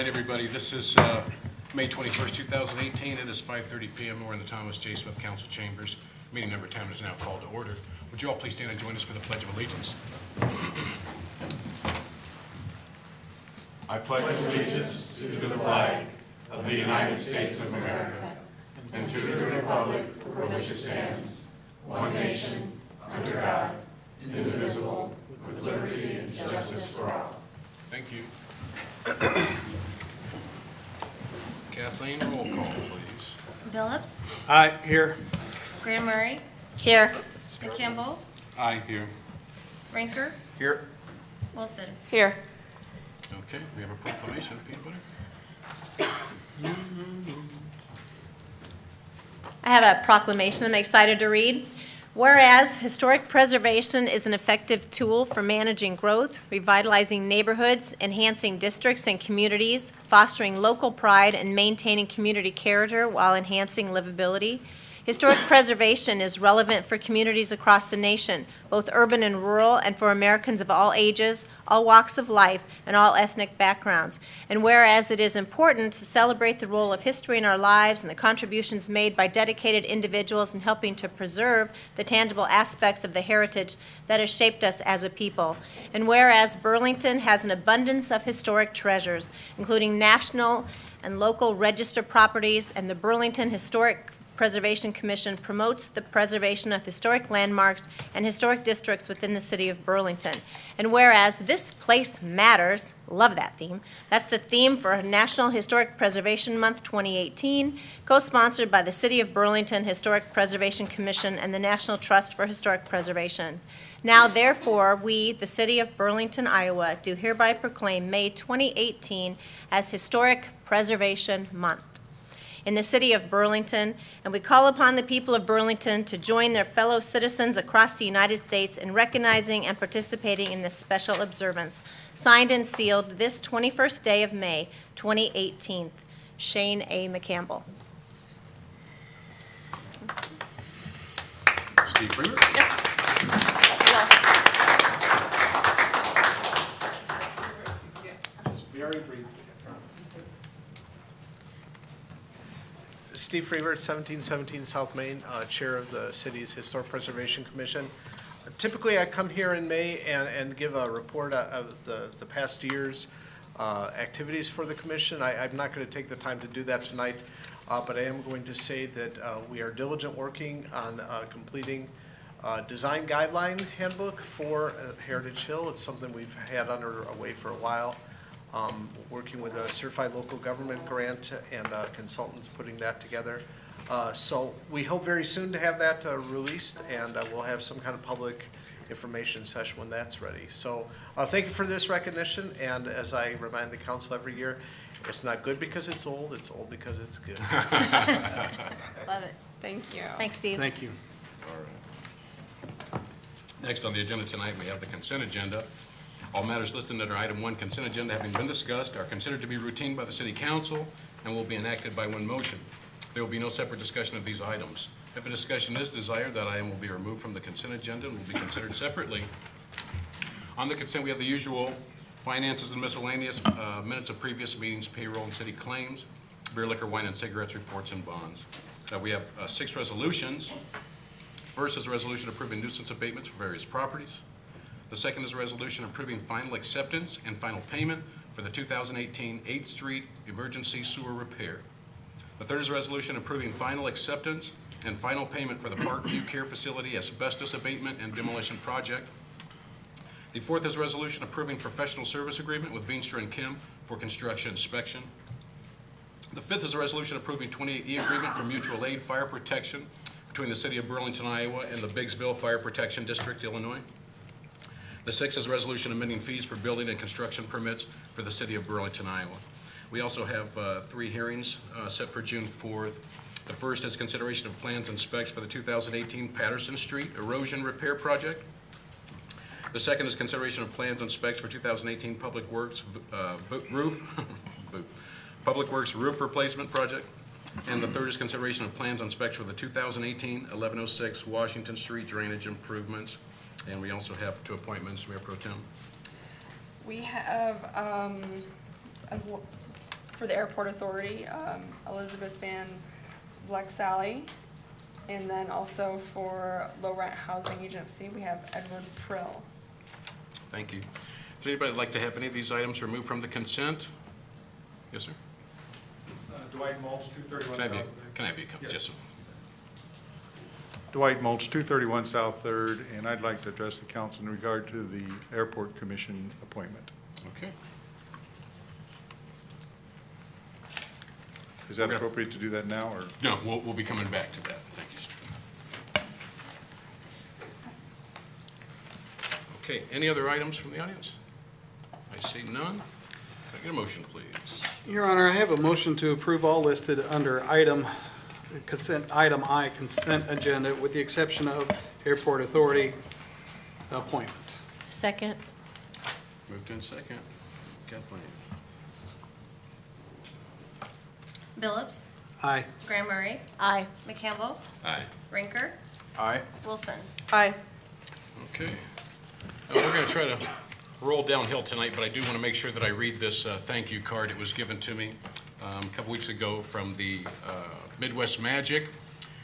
night, everybody. This is May 21st, 2018. It is 5:30 p.m. We're in the Thomas J. Smith Council Chambers. Meeting number 10 is now called to order. Would you all please stand and join us for the Pledge of Allegiance? I pledge allegiance to the flag of the United States of America and to the republic for which it stands, one nation, under God, indivisible, with liberty and justice for all. Thank you. Kathleen, roll call, please. Phillips, Aye, here. Graham Murray, Here. McCampbell, Aye, here. Rinker, Here. Wilson. Here. Okay, we have a proclamation, peanut butter. I have a proclamation I'm excited to read. Whereas historic preservation is an effective tool for managing growth, revitalizing neighborhoods, enhancing districts and communities, fostering local pride, and maintaining community character while enhancing livability. Historic preservation is relevant for communities across the nation, both urban and rural, and for Americans of all ages, all walks of life, and all ethnic backgrounds. And whereas it is important to celebrate the role of history in our lives and the contributions made by dedicated individuals in helping to preserve the tangible aspects of the heritage that has shaped us as a people. And whereas Burlington has an abundance of historic treasures, including national and local register properties, and the Burlington Historic Preservation Commission promotes the preservation of historic landmarks and historic districts within the city of Burlington. And whereas this place matters, love that theme, that's the theme for National Historic Preservation Month 2018, co-sponsored by the City of Burlington Historic Preservation Commission and the National Trust for Historic Preservation. Now therefore, we, the City of Burlington, Iowa, do hereby proclaim May 2018 as Historic Preservation Month in the city of Burlington, and we call upon the people of Burlington to join their fellow citizens across the United States in recognizing and participating in this special observance. Signed and sealed this 21st day of May, 2018. Shane A. McCampbell. Steve Freeman. Just very briefly. Steve Freeman, 1717 South Main, Chair of the city's Historic Preservation Commission. Typically, I come here in May and give a report of the past year's activities for the commission. I'm not going to take the time to do that tonight, but I am going to say that we are diligent working on completing design guideline handbook for Heritage Hill. It's something we've had underway for a while. Working with a certified local government grant and consultants putting that together. So we hope very soon to have that released, and we'll have some kind of public information session when that's ready. So thank you for this recognition, and as I remind the council every year, it's not good because it's old because it's good. Love it. Thank you. Thanks, Steve. Thank you. All right. Next on the agenda tonight, we have the consent agenda. All matters listed under item 1, consent agenda, having been discussed, are considered to be routine by the city council and will be enacted by one motion. There will be no separate discussion of these items. If a discussion is desired, that item will be removed from the consent agenda and will be considered separately. On the consent, we have the usual finances and miscellaneous, minutes of previous meetings, payroll and city claims, beer, liquor, wine, and cigarettes, reports, and bonds. We have 6 resolutions. First is a resolution approving nuisance abatements for various properties. The second is a resolution approving final acceptance and final payment for the 2018 8th Street Emergency Sewer Repair. The third is a resolution approving final acceptance and final payment for the Parkview Care Facility Asbestos Abatement and Demolition Project. The fourth is a resolution approving professional service agreement with Veenstra and Kim for construction inspection. The fifth is a resolution approving 28E agreement for mutual aid fire protection between the City of Burlington, Iowa and the Biggsville Fire Protection District, Illinois. The sixth is a resolution amending fees for building and construction permits for the City of Burlington, Iowa. We also have 3 hearings set for June 4th. The first is consideration of plans and specs for the 2018 Patterson Street Erosion Repair Project. The second is consideration of plans and specs for 2018 Public Works Public Works Roof Replacement Project. And the third is consideration of plans and specs for the 2018 1106 Washington Street Drainage Improvements. And we also have 2 appointments, Mayor Pro Tem. We have, For the airport authority, Elizabeth Van Vlexally. And then also for low rent housing agency, we have Edward Prill. Thank you. Does anybody like to have any of these items removed from the consent? Yes, sir? Dwight Mulch, 231 Can I have you, South. can I have you come? Yes. Yes, sir. Dwight Mulch, 231 South Third, and I'd like to address the council in regard to the Airport Commission appointment. Okay. Is that Okay. appropriate to do that now, or? No, we'll be coming back to that. Thank you, sir. Okay, any other items from the audience? I see none. Can I get a motion, please? Your Honor, I have a motion to approve all listed under item I, consent agenda, with the exception of Airport Authority appointment. Second. Moved in second. Kathleen? Phillips, Aye. Graham Murray, Aye. McCampbell, Aye. Rinker, Aye. Wilson. Aye. Okay. Now, we're going to try to roll downhill tonight, but I do want to make sure that I read this thank you card. It was given to me a couple weeks ago from the Midwest Magic.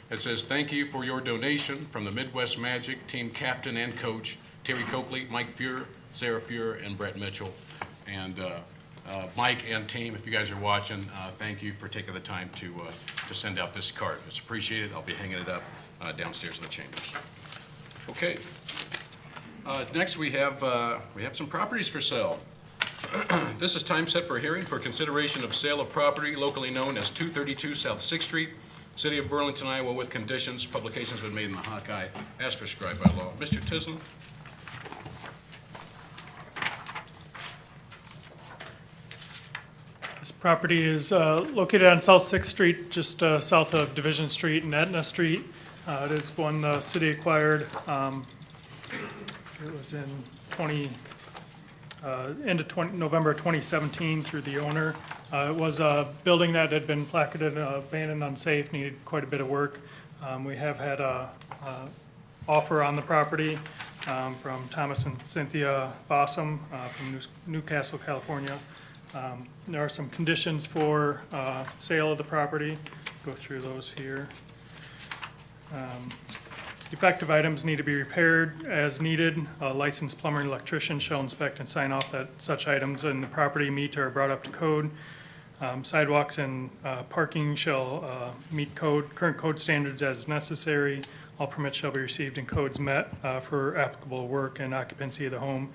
It says, "Thank you for your donation from the Midwest Magic team captain and coach, Terry Coakley, Mike Fuhr, Sarah Fuhr, and Brett Mitchell." And Mike and team, if you guys are watching, thank you for taking the time to send out this card. It's appreciated. I'll be hanging it up downstairs in the chambers. Okay. Next, we have some properties for sale. This is time set for a hearing for consideration of sale of property locally known as 232 South Sixth Street, City of Burlington, Iowa, with conditions. Publication's been made in the Hawkeye as prescribed by law. Mr. Tisland? This property is located on South Sixth Street, just south of Division Street and Etna Street. It is one the city acquired. It was in November 2017 through the owner. It was a building that had been placarded abandoned, unsafe, needed quite a bit of work. We have had a offer on the property from Thomas and Cynthia Fossum from Newcastle, California. There are some conditions for sale of the property. Go through those here. Defective items need to be repaired as needed. A licensed plumber and electrician shall inspect and sign off that such items in the property meet or are brought up to code. Sidewalks and parking shall meet current code standards as necessary. All permits shall be received and codes met for applicable work and occupancy of the home.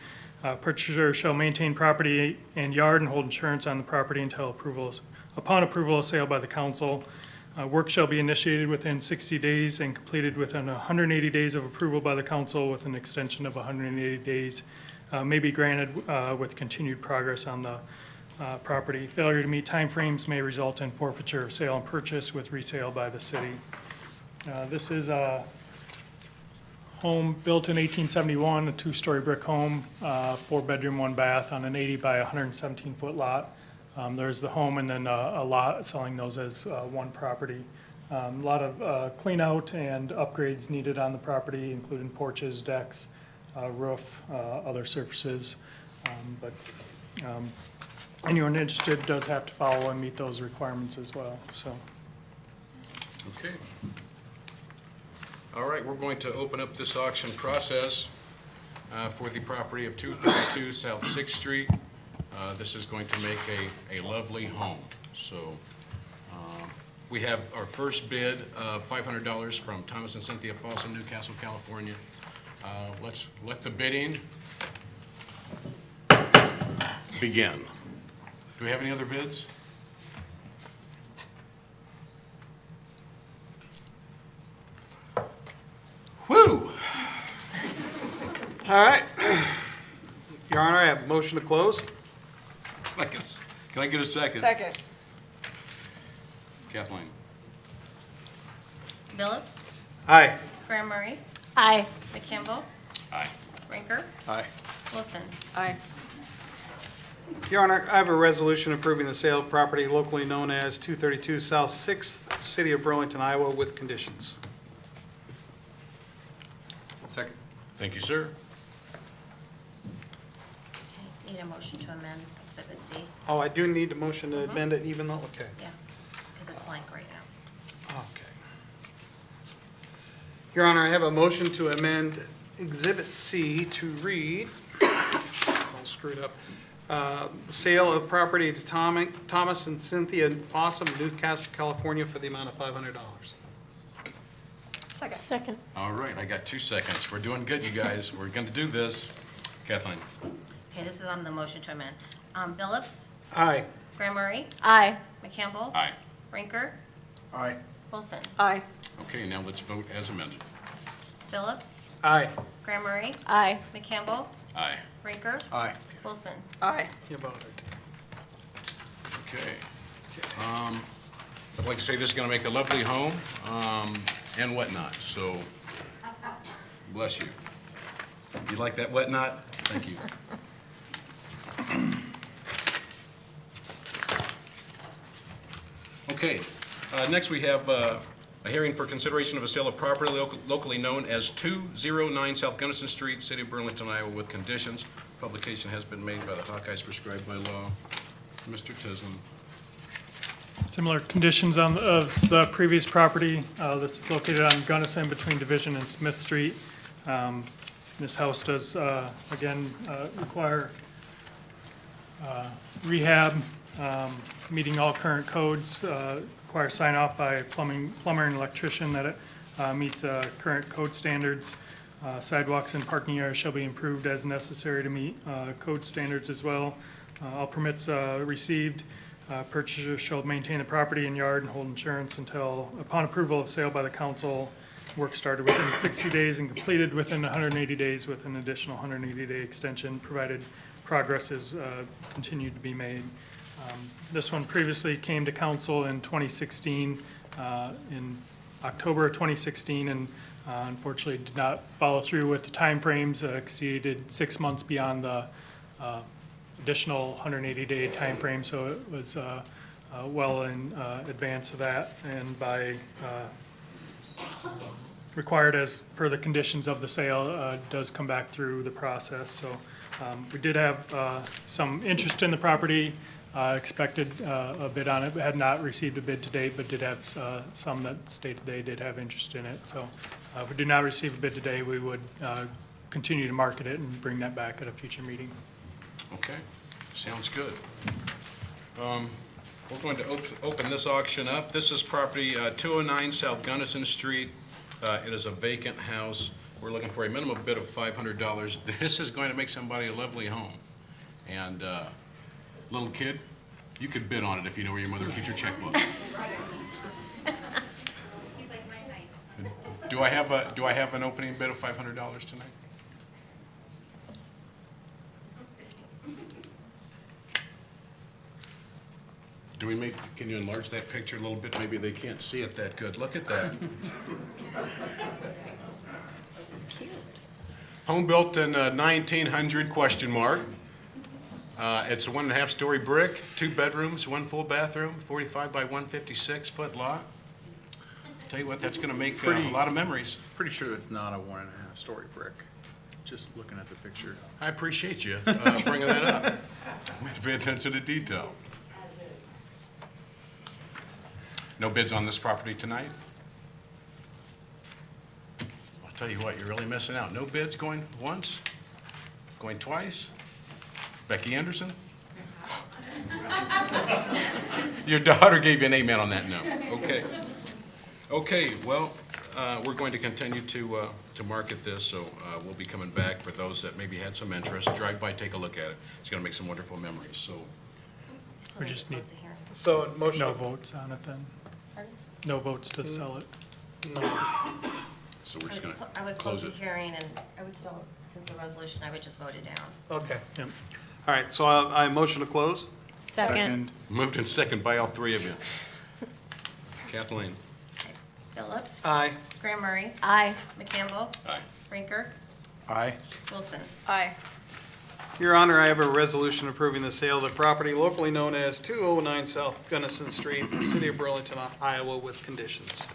Purchaser shall maintain property and yard and hold insurance on the property until upon approval of sale by the council. Work shall be initiated within 60 days and completed within 180 days of approval by the council, with an extension of 180 days may be granted with continued progress on the property. Failure to meet timeframes may result in forfeiture of sale and purchase with resale by the city. This is a home built in 1871, a two-story brick home, 4-bedroom, 1-bath on an 80 by 117-foot lot. There's the home and then a lot, selling those as one property. A lot of clean out and upgrades needed on the property, including porches, decks, roof, other surfaces. But anyone interested does have to follow and meet those requirements as well, so. Okay. All right, we're going to open up this auction process for the property of 232 South Sixth Street. This is going to make a lovely home. So we have our first bid of $500 from Thomas and Cynthia Fossum, Newcastle, California. Let's let the bidding begin. Do we have any other bids? Whew! All right. Your Honor, I have a motion to close. Can I get a second? Second. Kathleen? Phillips, Aye. Graham Murray, Aye. McCampbell, Aye. Rinker, Aye. Wilson. Aye. Your Honor, I have a resolution approving the sale of property locally known as 232 South Sixth, City of Burlington, Iowa, with conditions. Second. Thank you, sir. Need a motion to amend Exhibit C, Oh, I do need a motion to amend it even though, okay. yeah, because it's blank right now. Okay. Your Honor, I have a motion to amend Exhibit C to read, all screwed up, sale of property to Thomas and Cynthia Fossum, Newcastle, California, for the amount of $500. Second. Second. All right, I got 2 seconds. We're doing good, you guys. We're going to do this. Kathleen? Okay, this is on the motion to amend. Phillips, Aye. Graham Murray, Aye. McCampbell. Aye. Rinker, Aye. Wilson. Aye. Okay, now let's vote as amended. Phillips, Aye. Graham Murray, Aye. McCampbell, Aye. Rinker, Aye. Wilson. Aye. You voted. Okay. I'd like to say this is going to make a lovely home and whatnot, so bless you. You like that whatnot? Thank you. Okay, next we have a hearing for consideration of a sale of property locally known as 209 South Gunnison Street, City of Burlington, Iowa, with conditions. Publication has been made by the Hawkeyes prescribed by law. Mr. Tisland. Similar conditions on, of the previous property. This is located on Gunnison between Division and Smith Street. This house does, again, require rehab, meeting all current codes, require sign off by plumber and electrician that it meets current code standards. Sidewalks and parking areas shall be improved as necessary to meet code standards as well. All permits received. Purchaser shall maintain the property and yard and hold insurance until, upon approval of sale by the council, work started within 60 days and completed within 180 days with an additional 180-day extension, provided progress is continued to be made. This one previously came to council in 2016, in October of 2016, and unfortunately did not follow through with the timeframes, exceeded 6 months beyond the additional 180-day timeframe, so it was well in advance of that, and by required as per the conditions of the sale, does come back through the process. So we did have some interest in the property, expected a bid on it, but had not received a bid to date, but did have some that stated they did have interest in it. So if we do not receive a bid today, we would continue to market it and bring that back at a future meeting. Okay, sounds good. We're going to open this auction up. This is property 209 South Gunnison Street. It is a vacant house. We're looking for a minimum bid of $500. This is going to make somebody a lovely home. And little kid, you could bid on it if you know where your mother keeps your checkbook. Do I have an opening bid of $500 tonight? Can you enlarge that picture a little bit? Maybe they can't see it that good. Look at that. It's cute. Home built in 1900, question mark. It's a 1.5-story brick, 2 bedrooms, 1 full bathroom, 45 by 156 foot lot. Tell you what, that's gonna make a lot of memories. Pretty sure it's not a 1.5-story brick, just looking at the picture. I appreciate you bringing that up. I'm gonna pay attention to detail. No bids on this property tonight? I'll tell you what, you're really missing out. No bids going once? Going twice? Becky Anderson? Your daughter gave you an amen on that, no. Okay. Okay, well, we're going to continue to market this, so we'll be coming back for those that maybe had some interest. Drive by, take a look at it. It's gonna make some wonderful memories, so. Still We need to just close need- the hearing. So motion. No votes on it then? No votes to sell it? So we're just gonna I would close close the it. hearing, and I would still, since the resolution, I would just vote it down. Okay. Yep. All right, so I motion to close. Second. Moved in second by all 3 of you. Kathleen? Phillips, Aye. Graham Murray, Aye. McCampbell, Aye. Rinker, Aye. Wilson. Aye. Your Honor, I have a resolution approving the sale of the property locally known as 209 South Gunnison Street, City of Burlington, Iowa, with conditions.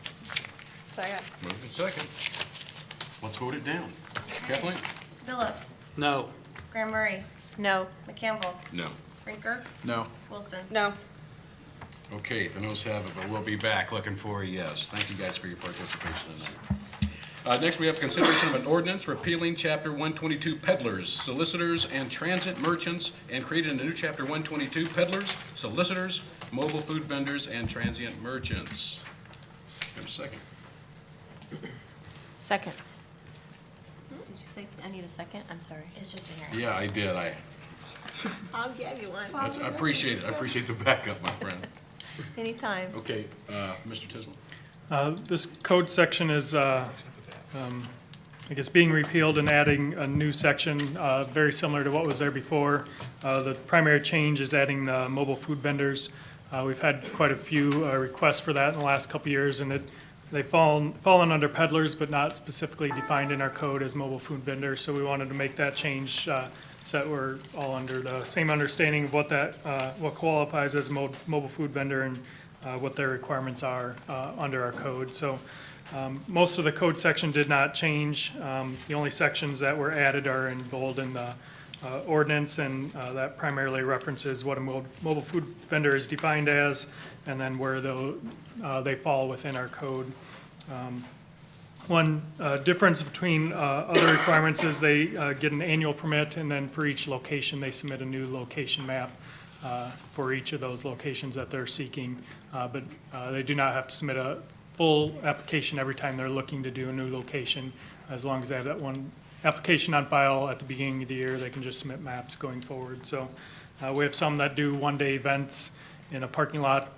Second. Moved in second. Let's vote it down. Kathleen? Phillips, No. Graham Murray, No. McCampbell, No. Rinker, No. Wilson. No. Okay, the noes have it, but we'll be back looking for a yes. Thank you guys for your participation tonight. Next, we have consideration of an ordinance repealing Chapter 122 peddlers, solicitors, and transit merchants, and creating a new Chapter 122 peddlers, solicitors, mobile food vendors, and transient merchants. Have a second. Second. Did you say, I need a second? I'm sorry. It's just a hearing. Yeah, I did. I'll give you one. I appreciate it. I appreciate the backup, my friend. Anytime. Okay, Mr. Tisland. This code section is, I guess, being repealed and adding a new section, very similar to what was there before. The primary change is adding the mobile food vendors. We've had quite a few requests for that in the last couple of years, and they've fallen under peddlers, but not specifically defined in our code as mobile food vendors. So we wanted to make that change so that we're all under the same understanding of what qualifies as a mobile food vendor and what their requirements are under our code. So most of the code section did not change. The only sections that were added are in bold in the ordinance, and that primarily references what a mobile food vendor is defined as, and then where they fall within our code. One difference between other requirements is they get an annual permit, and then for each location, they submit a new location map for each of those locations that they're seeking. But they do not have to submit a full application every time they're looking to do a new location. As long as they have that one application on file at the beginning of the year, they can just submit maps going forward. So we have some that do one-day events in a parking lot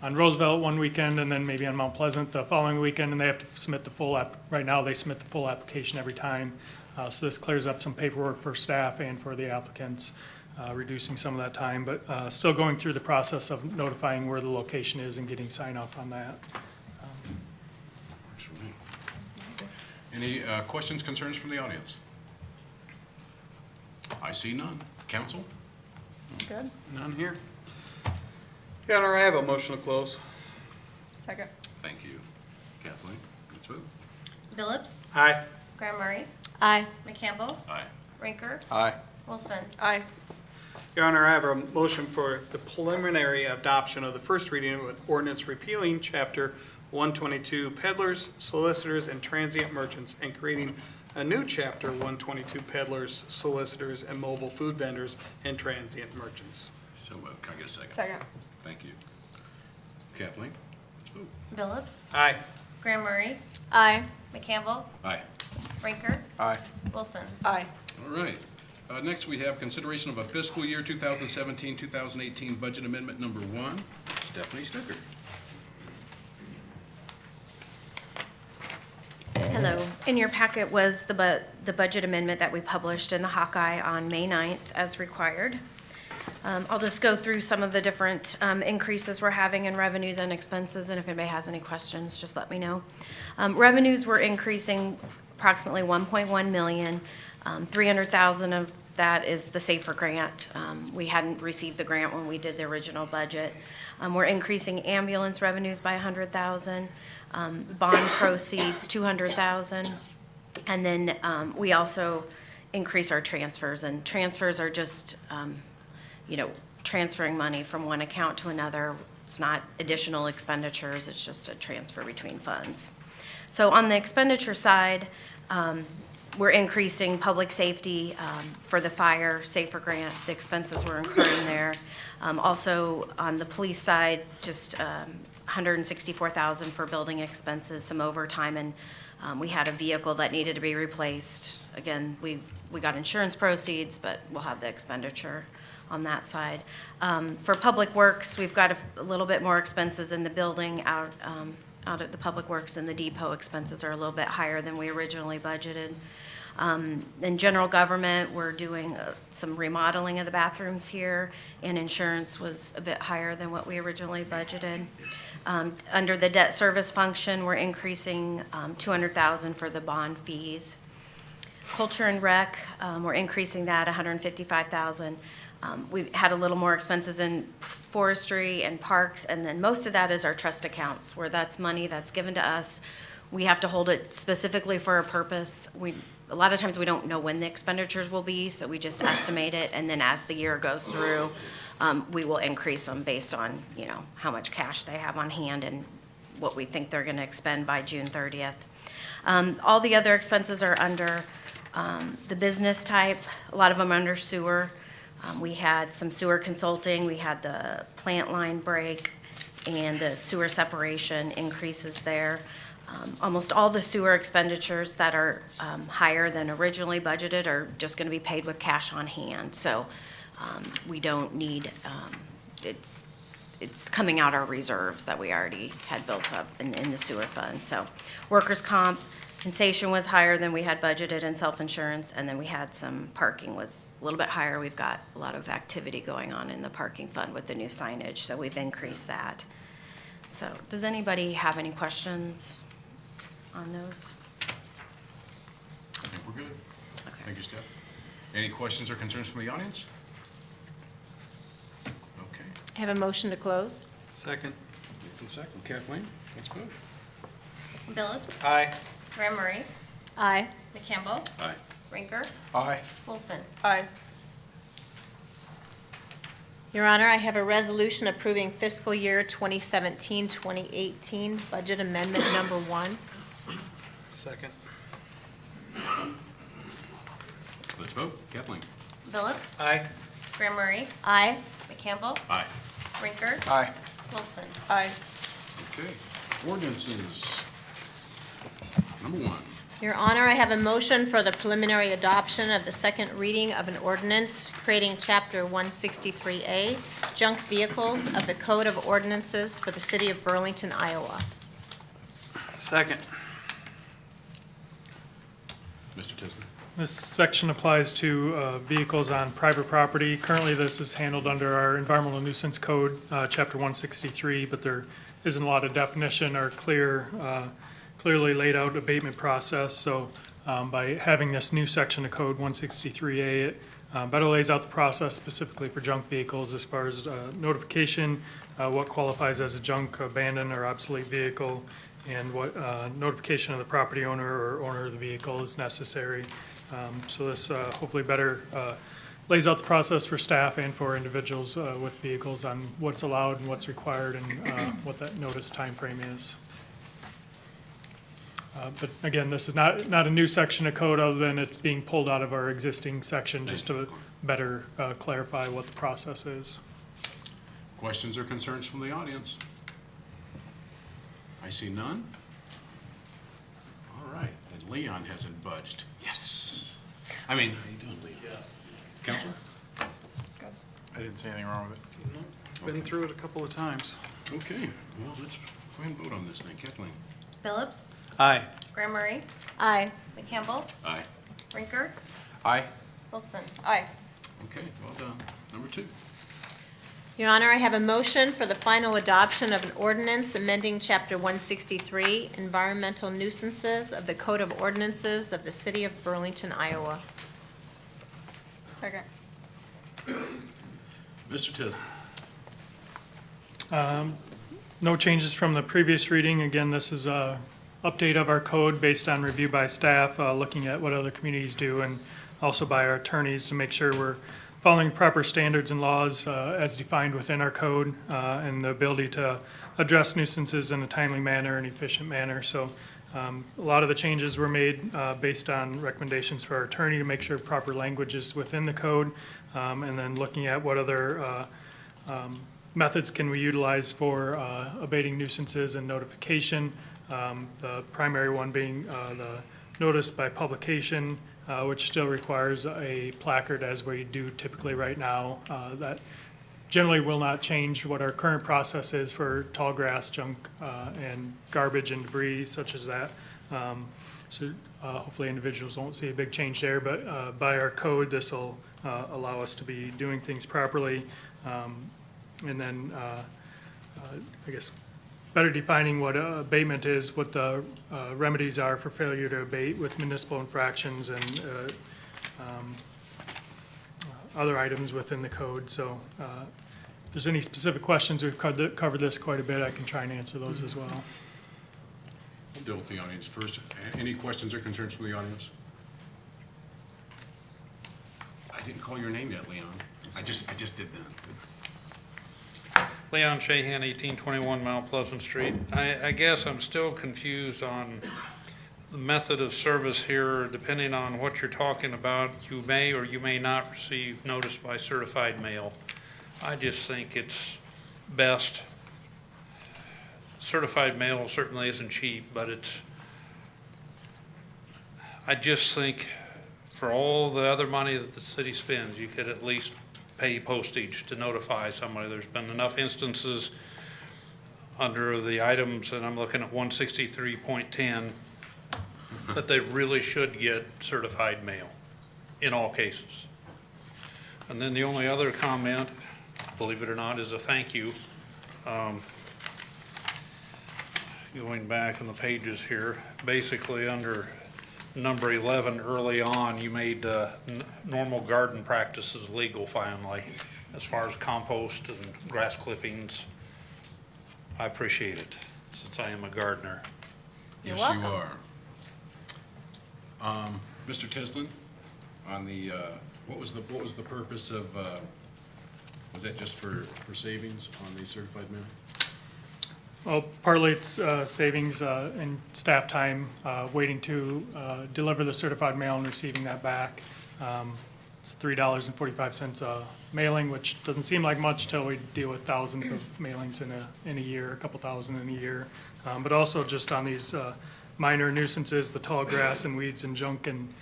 on Roosevelt one weekend, and then maybe on Mount Pleasant the following weekend, and they have to submit the full right now they submit the full application every time. So this clears up some paperwork for staff and for the applicants, reducing some of that time, but still going through the process of notifying where the location is and getting sign off on that. Any questions, concerns from the audience? I see none. Council? Good. None here. Your Honor, I have a motion to close. Second. Thank you. Kathleen, let's vote. Phillips, Aye. Graham Murray, Aye. McCampbell, Aye. Rinker, Aye. Wilson. Aye. Your Honor, I have a motion for the preliminary adoption of the first reading of an ordinance repealing Chapter 122 peddlers, solicitors, and transient merchants, and creating a new Chapter 122 peddlers, solicitors, and mobile food vendors and transient merchants. So moved. Can I get a second? Second. Thank you. Kathleen, let's vote. Phillips, Aye. Graham Murray, Aye. McCampbell, Aye. Rinker, Aye. Wilson. Aye. All right. Next, we have consideration of a fiscal year 2017-2018 budget amendment number 1. Stephanie Stucker. Hello. In your packet was the budget amendment that we published in the Hawkeye on May 9th as required. I'll just go through some of the different increases we're having in revenues and expenses, and if anybody has any questions, just let me know. Revenues were increasing approximately 1.1 million. 300,000 of that is the SAFER grant. We hadn't received the grant when we did the original budget. We're increasing ambulance revenues by 100,000, bond proceeds 200,000, and then we also increase our transfers, and transfers are just transferring money from one account to another. It's not additional expenditures, it's just a transfer between funds. So on the expenditure side, we're increasing public safety for the fire SAFER grant, the expenses we're incurring there. Also on the police side, just 164,000 for building expenses, some overtime, and we had a vehicle that needed to be replaced. Again, we got insurance proceeds, but we'll have the expenditure on that side. For Public Works, we've got a little bit more expenses in the building out at the Public Works, and the depot expenses are a little bit higher than we originally budgeted. In general government, we're doing some remodeling of the bathrooms here, and insurance was a bit higher than what we originally budgeted. Under the debt service function, we're increasing 200,000 for the bond fees. Culture and Rec, we're increasing that 155,000. We've had a little more expenses in forestry and parks, and then most of that is our trust accounts, where that's money that's given to us We have to hold it specifically for a purpose. A lot of times we don't know when the expenditures will be, so we just estimate it, and then as the year goes through, we will increase them based on, how much cash they have on hand and what we think they're gonna expend by June 30th. All the other expenses are under the business type, a lot of them under sewer. We had some sewer consulting, we had the plant line break, and the sewer separation increases there. Almost all the sewer expenditures that are higher than originally budgeted are just going to be paid with cash on hand. So we don't need, it's coming out our reserves that we already had built up in the sewer fund. So workers' compensation was higher than we had budgeted, and self-insurance, and then we had some parking was a little bit higher. We've got a lot of activity going on in the parking fund with the new signage, so we've increased that. So does anybody have any questions on those? I think we're good. Okay. Thank you, Steph. Any questions or concerns from the audience? Okay. I have a motion to close. Second. Moved and second. Kathleen, let's go. Phillips. Aye. Graham Murray. Aye. McCampbell. Aye. Rinker. Aye. Wilson. Aye. Your Honor, I have a resolution approving fiscal year 2017-2018 budget amendment number 1. Second. Let's vote. Kathleen? Phillips. Aye. Graham Murray. Aye. McCampbell. Aye. Rinker. Aye. Wilson. Aye. Okay. Ordinances. Number 1. Your Honor, I have a motion for the preliminary adoption of the second reading of an ordinance creating Chapter 163A, junk vehicles of the Code of Ordinances for the City of Burlington, Iowa. Second. Mr. Tisdale? This section applies to vehicles on private property. Currently, this is handled under our Environmental Nuisance Code, Chapter 163, but there isn't a lot of definition or clearly laid out abatement process. So by having this new section of Code 163A, it better lays out the process specifically for junk vehicles as far as notification, what qualifies as a junk, abandoned, or obsolete vehicle, and what notification of the property owner or owner of the vehicle is necessary. So this hopefully better lays out the process for staff and for individuals with vehicles on what's allowed and what's required and what that notice timeframe is. But again, this is not a new section of code other than it's being pulled out of our existing section just to better clarify what the process is. Questions or concerns from the audience? I see none. All right, and Leon hasn't budged. Yes. How you doing, Leon? Counselor? I didn't see anything wrong with it. Been through it a couple of times. Okay, well, let's go ahead and vote on this thing. Kathleen? Phillips. Aye. Graham Murray. Aye. McCampbell. Aye. Rinker. Aye. Wilson. Aye. Okay, well done. Number 2. Your Honor, I have a motion for the final adoption of an ordinance amending Chapter 163, Environmental Nuisances of the Code of Ordinances of the City of Burlington, Iowa. Second. Mr. Tisdale? No changes from the previous reading. Again, this is a update of our code based on review by staff, looking at what other communities do, and also by our attorneys to make sure we're following proper standards and laws as defined within our code, and the ability to address nuisances in a timely manner and efficient manner. So a lot of the changes were made based on recommendations for our attorney to make sure proper language is within the code, and then looking at what other methods can we utilize for abating nuisances and notification. The primary one being the notice by publication, which still requires a placard as we do typically right now. That generally will not change what our current process is for tall grass, junk, and garbage and debris such as that. So hopefully individuals won't see a big change there, but by our code, this will allow us to be doing things properly. And then, I guess, better defining what abatement is, what the remedies are for failure to abate with municipal infractions and other items within the code. So if there's any specific questions, we've covered this quite a bit. I can try and answer those as well. We'll deal with the audience first. Any questions or concerns from the audience? I didn't call your name yet, Leon. I just did that. Leon Shahan, 1821 Mount Pleasant Street. I guess I'm still confused on the method of service here. Depending on what you're talking about, you may or you may not receive notice by certified mail. I just think it's best. Certified mail certainly isn't cheap, but I just think for all the other money that the city spends, you could at least pay postage to notify somebody. There's been enough instances under the items, and I'm looking at 163.10, that they really should get certified mail in all cases. And then the only other comment, believe it or not, is a thank you. Going back in the pages here, basically under number 11, early on, you made normal garden practices legal finally, as far as compost and grass clippings. I appreciate it, since I am a gardener. You're Yes, you welcome. are. Mr. Tislin, on the, what was the purpose of, was that just for savings on the certified mail? Well, partly it's savings in staff time, waiting to deliver the certified mail and receiving that back. It's $3.45 a mailing, which doesn't seem like much till we deal with thousands of mailings in a year, a couple thousand in a year. But also just on these minor nuisances, the tall grass and weeds and junk and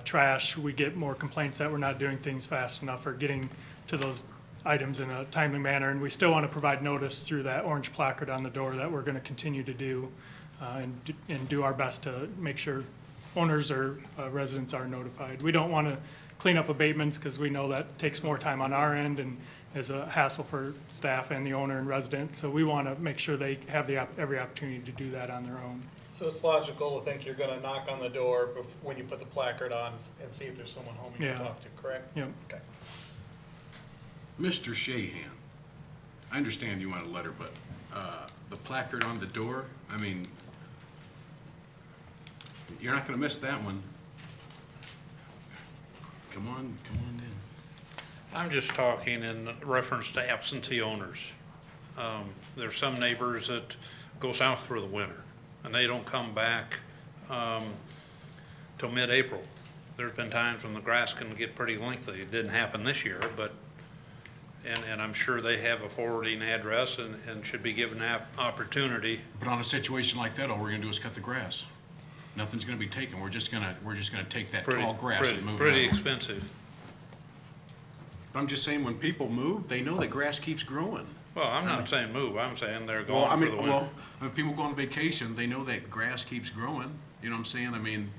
trash, we get more complaints that we're not doing things fast enough or getting to those items in a timely manner, and we still want to provide notice through that orange placard on the door that we're going to continue to do and do our best to make sure owners or residents are notified. We don't want to clean up abatements because we know that takes more time on our end and is a hassle for staff and the owner and resident. So we want to make sure they have every opportunity to do that on their own. So it's logical to think you're gonna knock on the door when you put the placard on and see if there's someone home you can Yeah. talk to, correct? Yep. Okay. Mr. Shahan, I understand you want a letter, but the placard on the door, I mean, you're not gonna miss that one. Come on in. I'm just talking in reference to absentee owners. There's some neighbors that go south for the winter, and they don't come back till mid-April. There's been times when the grass can get pretty lengthy. It didn't happen this year, but, and I'm sure they have a forwarding address and should be given that opportunity. But on a situation like that, all we're gonna do is cut the grass. Nothing's gonna be taken. We're just gonna take that tall grass and move it Pretty on. expensive. But I'm just saying, when people move, they know that grass keeps growing. Well, I'm not saying move, I'm saying they're Well, I gone for mean, the winter. well, when people go on vacation, they know that grass keeps growing. You know what I'm saying? I mean,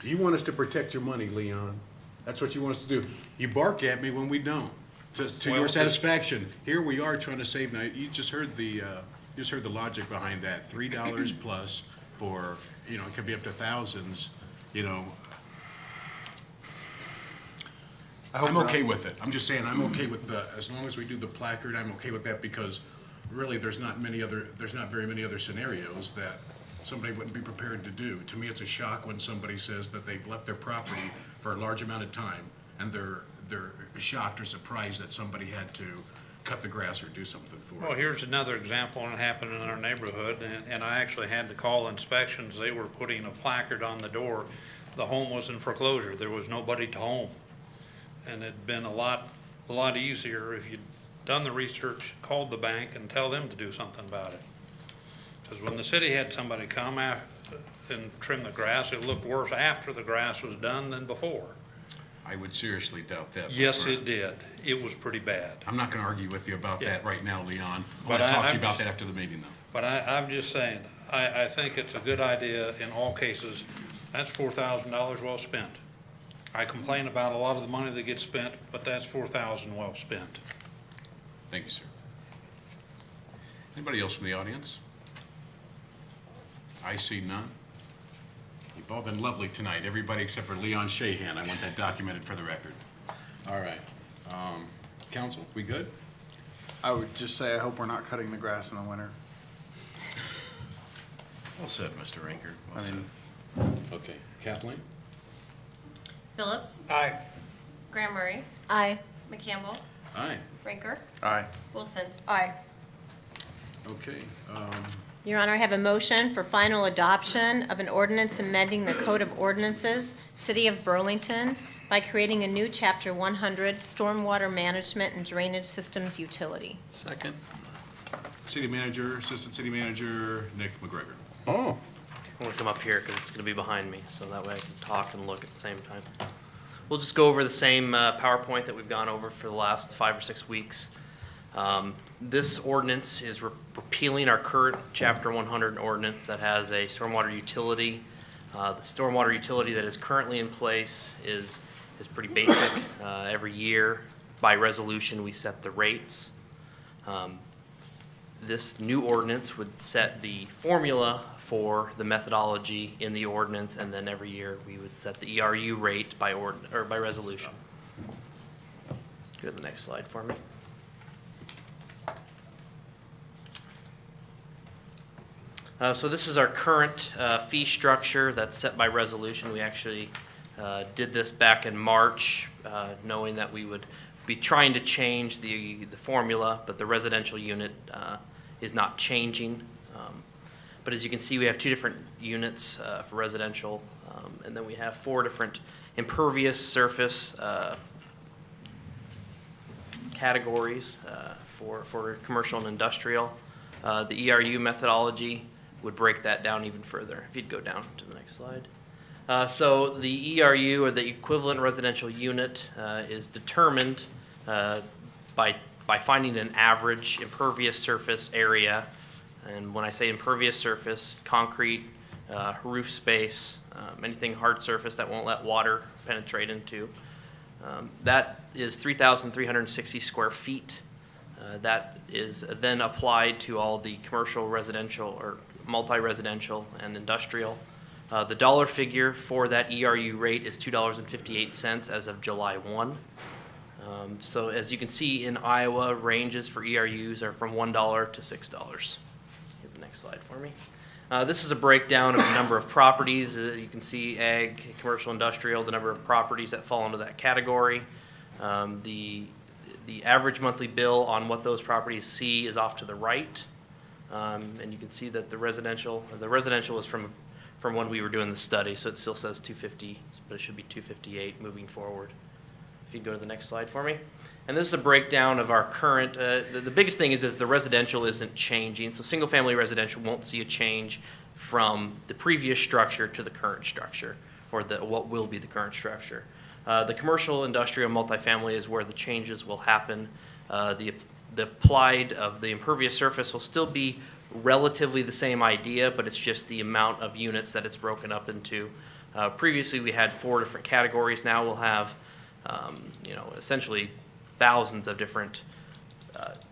you want us to protect your money, Leon. That's what you want us to do. You bark at me when we don't, to Well, your satisfaction. Here we are trying to save, now, you just heard the logic behind that. $3 plus for, it could be up to thousands, I'm okay with it. I'm just saying, I'm okay with as long as we do the placard, I'm okay with that, because really, there's not very many other scenarios that somebody wouldn't be prepared to do. To me, it's a shock when somebody says that they've left their property for a large amount of time, and they're shocked or surprised that somebody had to cut the grass or do something for Well, it. here's another example, and it happened in our neighborhood, and I actually had to call inspections. They were putting a placard on the door. The home was in foreclosure. There was nobody to home. And it'd been a lot easier if you'd done the research, called the bank, and tell them to do something about it. Because when the city had somebody come out and trim the grass, it looked worse after the grass was done than before. I would seriously doubt that. Yes, it did. It was pretty bad. I'm not gonna argue with you about Yeah. that right now, Leon. I But wanna talk to I'm- you about that after the meeting, though. But I'm just saying, I think it's a good idea in all cases. That's $4,000 well spent. I complain about a lot of the money that gets spent, but that's $4,000 well spent. Thank you, sir. Anybody else from the audience? I see none. You've all been lovely tonight, everybody except for Leon Shahan. I want that documented for the record. All right. Council, we good? I would just say I hope we're not cutting the grass in the winter. Well said, Mr. Rinker. Well I said. mean, Okay, Kathleen? Phillips, Aye. Graham Murray, Aye. McCampbell, Aye. Rinker, aye. Wilson. Aye. Okay, Your Honor, I have a motion for final adoption of an ordinance amending the Code of Ordinances, City of Burlington, by creating a new Chapter 100 Stormwater Management and Drainage Systems Utility. Second. City Manager, Assistant City Manager, Nick McGregor. I'm gonna come up here because it's gonna be behind me, so that way I can talk and look at the same time. We'll just go over the same PowerPoint that we've gone over for the last 5 or 6 weeks. This ordinance is repealing our current Chapter 100 ordinance that has a stormwater utility. The stormwater utility that is currently in place is pretty basic. Every year, by resolution, we set the rates. This new ordinance would set the formula for the methodology in the ordinance, and then every year we would set the ERU rate by resolution. Go to the next slide for me. So this is our current fee structure that's set by resolution. We actually did this back in March, knowing that we would be trying to change the formula, but the residential unit is not changing. But as you can see, we have 2 different units for residential, and then we have 4 different impervious surface categories for commercial and industrial. The ERU methodology would break that down even further. If you'd go down to the next slide. So the ERU, or the equivalent residential unit, is determined by finding an average impervious surface area. And when I say impervious surface, concrete, roof space, anything hard surface that won't let water penetrate into. That is 3,360 square feet. That is then applied to all the commercial, residential, or multi-residential and industrial. The dollar figure for that ERU rate is $2.58 as of July 1. So as you can see, in Iowa, ranges for ERUs are from $1 to $6. Hit the next slide for me. This is a breakdown of the number of properties. You can see ag, commercial, industrial, the number of properties that fall into that category. The average monthly bill on what those properties see is off to the right. And you can see that the residential is from when we were doing the study, so it still says 250, but it should be 258 moving forward. If you go to the next slide for me. And this is a breakdown of our current, the biggest thing is the residential isn't changing. So single-family residential won't see a change from the previous structure to the current structure, or what will be the current structure. The commercial, industrial, multifamily is where the changes will happen. The applied of the impervious surface will still be relatively the same idea, but it's just the amount of units that it's broken up into. Previously, we had 4 different categories. Now we'll have, essentially thousands of different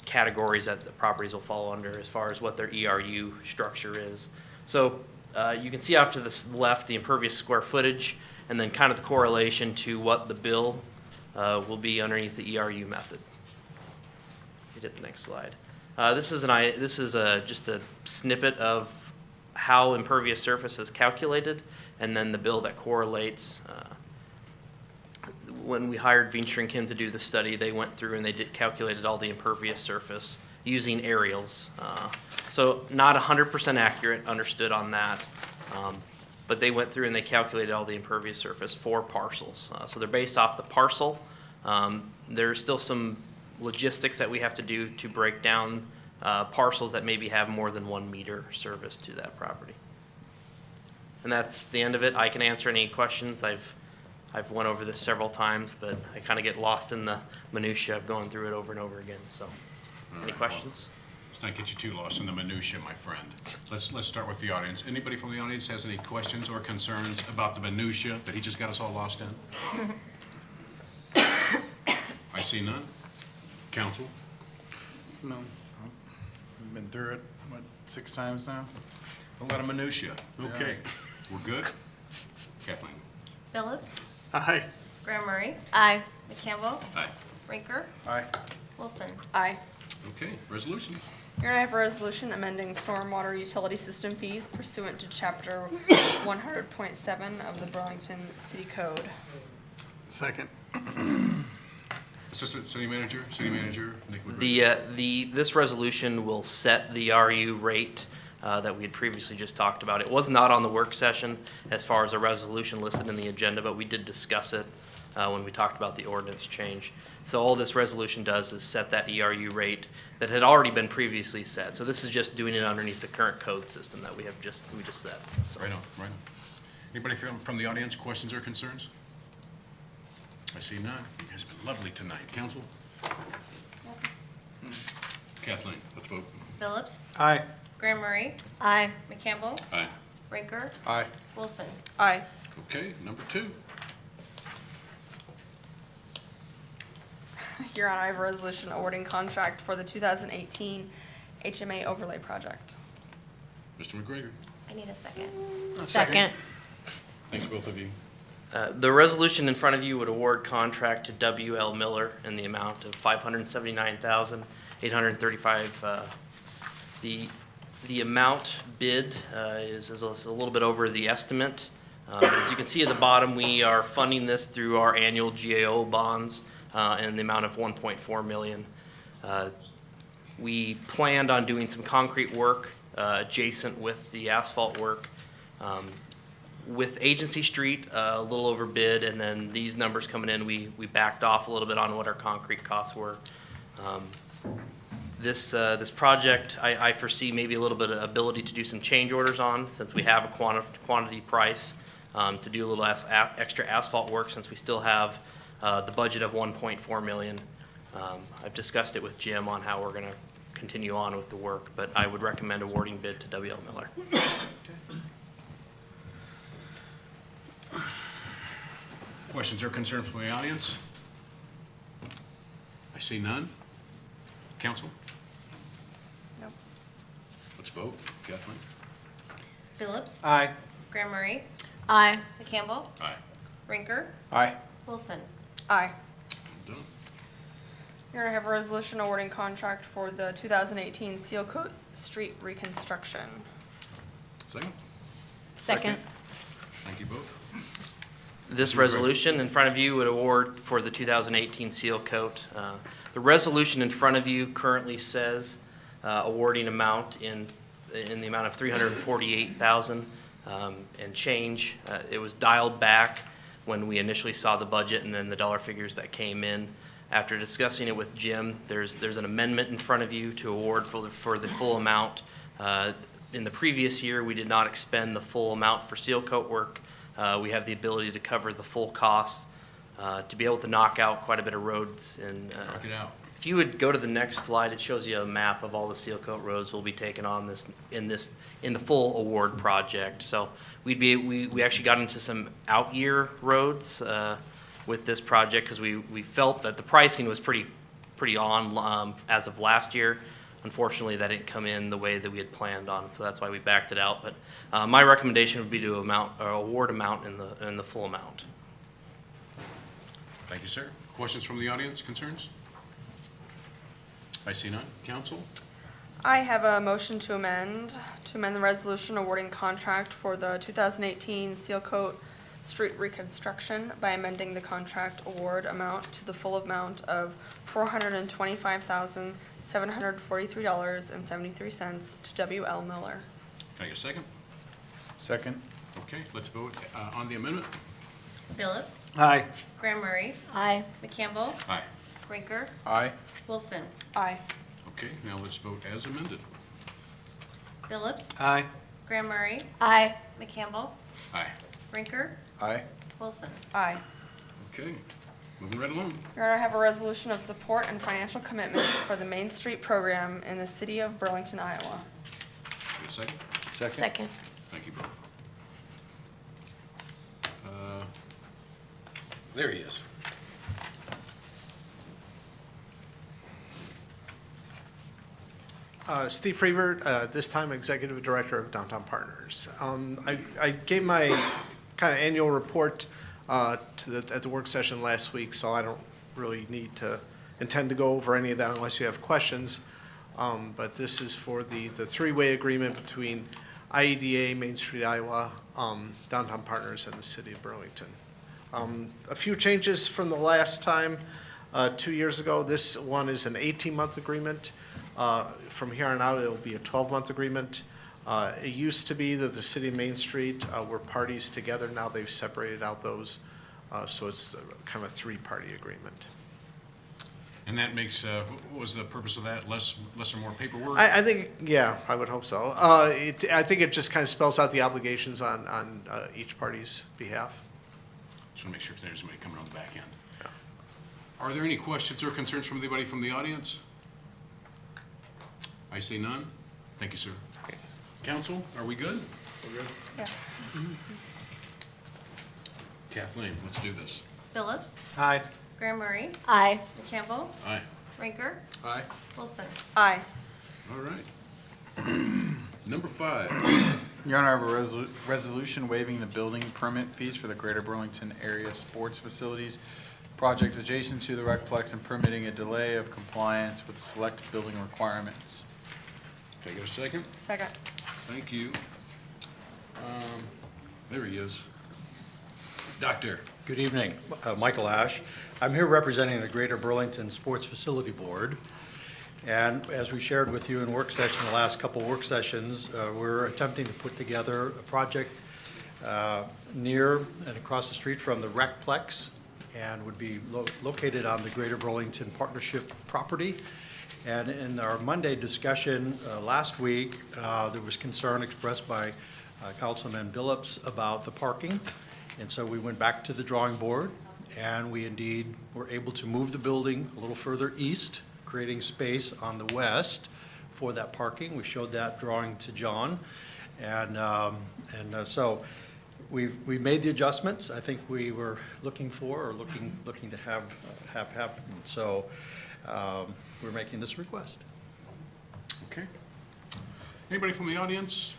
categories that the properties will fall under as far as what their ERU structure is. So you can see off to the left the impervious square footage, and then kind of the correlation to what the bill will be underneath the ERU method. You hit the next slide. This is just a snippet of how impervious surface is calculated, and then the bill that correlates. When we hired Veenstra and Kim to do the study, they went through and they calculated all the impervious surface using aerials. So not 100% accurate, understood on that, but they went through and they calculated all the impervious surface for parcels. So they're based off the parcel. There's still some logistics that we have to do to break down parcels that maybe have more than 1 meter service to that property. And that's the end of it. I can answer any questions. I've went over this several times, but I kind of get lost in the minutia of going through it over and over again. So, any questions? Let's not get you too lost in the minutia, my friend. Let's start with the audience. Anybody from the audience has any questions or concerns about the minutia that he just got us all lost in? I see none. Council? No. We've been through it, 6 times now? A lot of minutia. Okay. We're good? Kathleen? Phillips, Aye. Graham Murray, Aye. McCampbell, Aye. Rinker, Aye. Wilson. Aye. Okay, resolutions. Here I have a resolution amending stormwater utility system fees pursuant to Chapter 100.7 of the Burlington City Code. Second. Assistant City Manager, Nick Woodruff. This resolution will set the RU rate that we had previously just talked about. It was not on the work session as far as a resolution listed in the agenda, but we did discuss it when we talked about the ordinance change. So all this resolution does is set that ERU rate that had already been previously set. So this is just doing it underneath the current code system that we just set. So Right on, right on. Anybody from the audience, questions or concerns? I see none. You guys have been lovely tonight. Council? Kathleen, let's vote. Phillips, Aye. Graham Murray, Aye. McCampbell, Aye. Rinker, Aye. Wilson. Aye. Okay, number 2. Hereon I have a resolution awarding contract for the 2018 HMA overlay project. Mr. McGregor. I need a second. Second. Thanks, both of you. The resolution in front of you would award contract to W.L. Miller in the amount of $579,835. The amount bid is a little bit over the estimate. As you can see at the bottom, we are funding this through our annual GAO bonds in the amount of $1.4 million. We planned on doing some concrete work adjacent with the asphalt work. With Agency Street, a little over bid, and then these numbers coming in, we backed off a little bit on what our concrete costs were. This project, I foresee maybe a little bit of ability to do some change orders on, since we have a quantity price, to do a little extra asphalt work, since we still have the budget of $1.4 million. I've discussed it with Jim on how we're going to continue on with the work, but I would recommend awarding bid to W.L. Miller. Questions or concerns from the audience? I see none. Council? Nope. Let's vote. Kathleen? Phillips, Aye. Graham Murray, Aye. McCampbell, Aye. Rinker, Aye. Wilson. Aye. Done. Here I have a resolution awarding contract for the 2018 Seal Coat Street reconstruction. Second? Second. Thank you both. This resolution in front of you would award for the 2018 seal coat. The resolution in front of you currently says awarding amount in the amount of $348,000 and change. It was dialed back when we initially saw the budget and then the dollar figures that came in. After discussing it with Jim, there's an amendment in front of you to award for the full amount. In the previous year, we did not expend the full amount for seal coat work. We have the ability to cover the full cost, to be able to knock out quite a bit of roads. And Knock it out. if you would go to the next slide, it shows you a map of all the seal coat roads we'll be taking on in the full award project. So we actually got into some out year roads with this project because we felt that the pricing was pretty on as of last year. Unfortunately, that didn't come in the way that we had planned on, so that's why we backed it out. But my recommendation would be to award amount in the full amount. Thank you, sir. Questions from the audience, concerns? I see none. Council? I have a motion to amend the resolution awarding contract for the 2018 Seal Coat Street reconstruction by amending the contract award amount to the full amount of $425,743.73 to W.L. Miller. Can I get a second? Second. Okay, let's vote on the amendment. Phillips, Aye. Graham Murray, Aye. McCampbell, Aye. Rinker, Aye. Wilson. Aye. Okay, now let's vote as amended. Phillips, Aye. Graham Murray, Aye. McCampbell, Aye. Rinker, Aye. Wilson. Aye. Okay, moving right along. Here I have a resolution of support and financial commitment for the Main Street program in the city of Burlington, Iowa. Get a second? Second. Thank you both. There he is. Steve Freever, this time Executive Director of Downtown Partners. I gave my kind of annual report at the work session last week, so I don't really intend to go over any of that unless you have questions. But this is for the three-way agreement between IEDA, Main Street Iowa, Downtown Partners, and the City of Burlington. A few changes from the last time, 2 years ago. This one is an 18-month agreement. From here on out, it'll be a 12-month agreement. It used to be that the City of Main Street were parties together. Now they've separated out those, so it's kind of a three-party agreement. And that makes, what was the purpose of that? Less or more paperwork? I think, yeah, I would hope so. I think it just kind of spells out the obligations on each party's behalf. Just want to make sure if there's somebody coming on the back end. Are there any questions or concerns from anybody from the audience? I see none. Thank you, sir. Council, are we good? Yes. Kathleen, let's do this. Phillips, Aye. Graham Murray, Aye. McCampbell, Aye. Rinker, Aye. Wilson. Aye. All right. Number 5. Your Honor, I have a resolution waiving the building permit fees for the Greater Burlington Area Sports Facilities project adjacent to the Recplex and permitting a delay of compliance with select building requirements. Can I get a second? Second. Thank you. There he is. Doctor. Good evening, Michael Ash. I'm here representing the Greater Burlington Sports Facility Board. And as we shared with you in work session, the last couple work sessions, we're attempting to put together a project near and across the street from the Recplex and would be located on the Greater Burlington Partnership property. And in our Monday discussion last week, there was concern expressed by Councilman Billups about the parking. And so we went back to the drawing board, and we indeed were able to move the building a little further east, creating space on the west for that parking. We showed that drawing to John. So we've made the adjustments I think we were looking for or looking to have happen. So we're making this request. Okay. Anybody from the audience?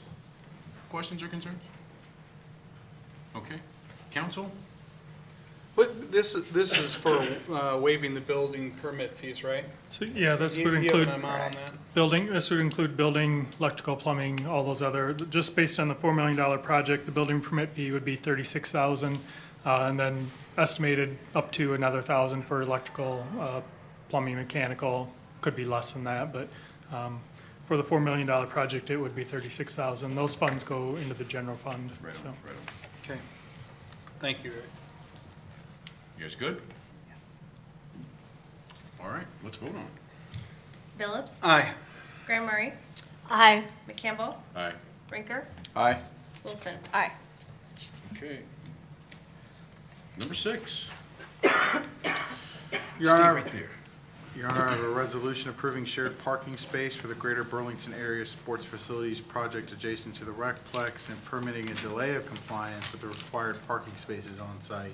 Questions or concerns? Okay. Council? But this is for waiving the building permit fees, right? So, yeah, this You- would you have include an amount on that? this would include building, electrical, plumbing, all those other, just based on the $4 million project, the building permit fee would be $36,000, and then estimated up to another $1,000 for electrical, plumbing, mechanical, could be less than that, but, for the $4 million project, it would be $36,000. Those funds go into the general fund, Right so. on, right on. Okay. Thank you, Eric. You guys good? Yes. All right, let's vote on it. Phillips, Aye. Graham Murray, Aye. McCampbell, Aye. Rinker, Aye. Wilson. Aye. Okay. Number 6. Your Honor, Right there. Your Honor, I have a resolution approving shared parking space for the Greater Burlington Area Sports Facilities project adjacent to the Recplex and permitting a delay of compliance with the required parking spaces on site.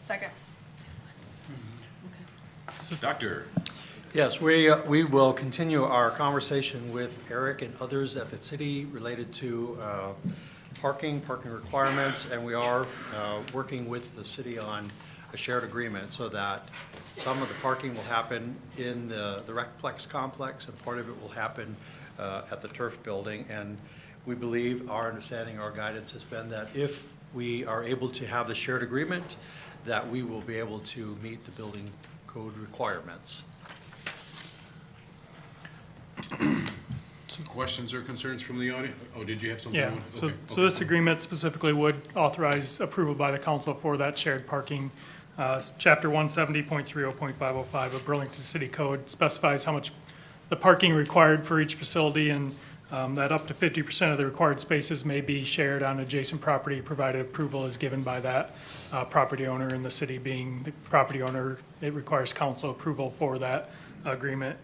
Second. Doctor. Yes, we will continue our conversation with Eric and others at the city related to parking requirements, and we are working with the city on a shared agreement so that some of the parking will happen in the Recplex complex and part of it will happen at the turf building. And we believe, our understanding, our guidance has been that if we are able to have the shared agreement, that we will be able to meet the building code requirements. Some questions or concerns from the audience? Oh, did you have something? Yeah, you wanted- so, okay, so this agreement specifically would authorize approval by the council for that shared parking. Chapter 170.30.505 of Burlington City Code specifies how much the parking required for each facility, and that up to 50% of the required spaces may be shared on adjacent property, provided approval is given by that property owner, and the city being the property owner, it requires council approval for that agreement.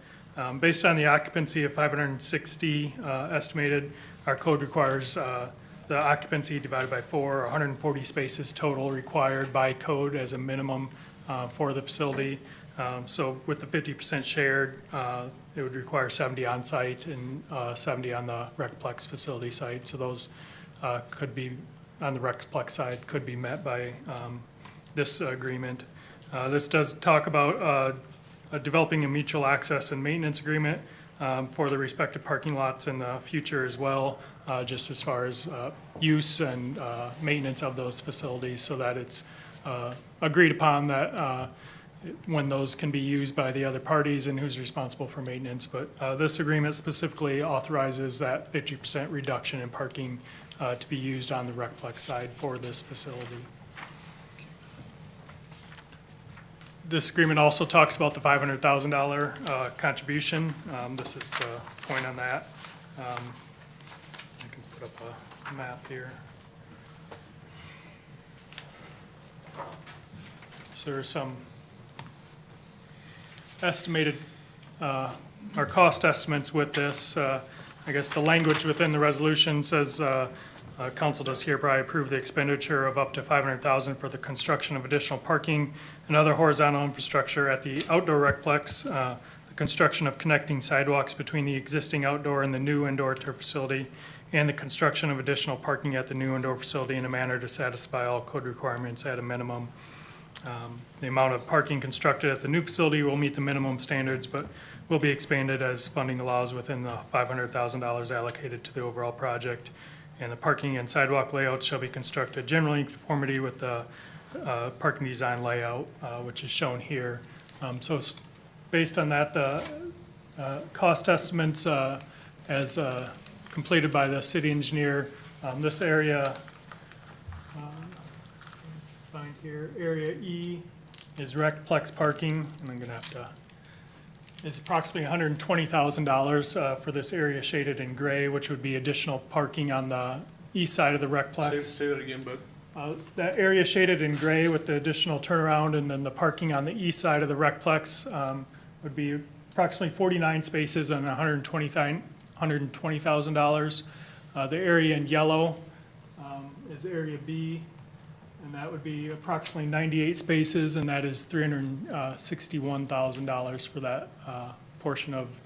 Based on the occupancy of 560 estimated, our code requires the occupancy divided by 4, 140 spaces total required by code as a minimum for the facility. So with the 50% shared, it would require 70 on site and 70 on the Recplex facility site. So those could be, on the Recplex side, could be met by this agreement. This does talk about developing a mutual access and maintenance agreement for the respective parking lots in the future as well, just as far as use and maintenance of those facilities, so that it's agreed upon that when those can be used by the other parties and who's responsible for maintenance. But this agreement specifically authorizes that 50% reduction in parking to be used on the Recplex side for this facility. This agreement also talks about the $500,000 contribution. This is the point on that. I can put up a map here. So there's some estimated, or cost estimates with this. I guess the language within the resolution says, council does hereby approve the expenditure of up to $500,000 for the construction of additional parking and other horizontal infrastructure at the outdoor Recplex, the construction of connecting sidewalks between the existing outdoor and the new indoor turf facility, and the construction of additional parking at the new indoor facility in a manner to satisfy all code requirements at a minimum. The amount of parking constructed at the new facility will meet the minimum standards, but will be expanded as funding allows within the $500,000 allocated to the overall project. And the parking and sidewalk layouts shall be constructed generally in conformity with the parking design layout, which is shown here. So it's based on that, the cost estimates as completed by the city engineer, this area, find here, area E is Recplex parking, and I'm gonna have to, it's approximately $120,000 for this area shaded in gray, which would be additional parking on the east side of the Recplex. Say that again, Bud. That area shaded in gray with the additional turnaround and then the parking on the east side of the Recplex would be approximately 49 spaces and $120,000. The area in yellow is area B, and that would be approximately 98 spaces, and that is $361,000 for that portion of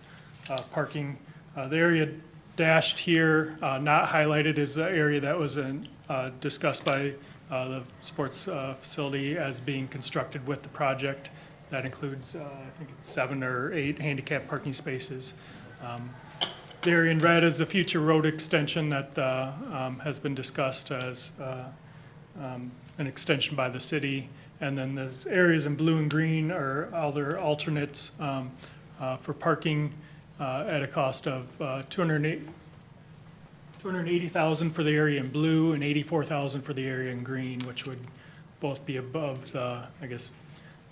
parking. The area dashed here, not highlighted, is the area that was discussed by the sports facility as being constructed with the project. That includes, I think it's 7 or 8 handicap parking spaces. The area in red is the future road extension that has been discussed as an extension by the city. And then there's areas in blue and green are other alternates for parking at a cost of $280,000 for the area in blue and $84,000 for the area in green, which would both be above the, I guess,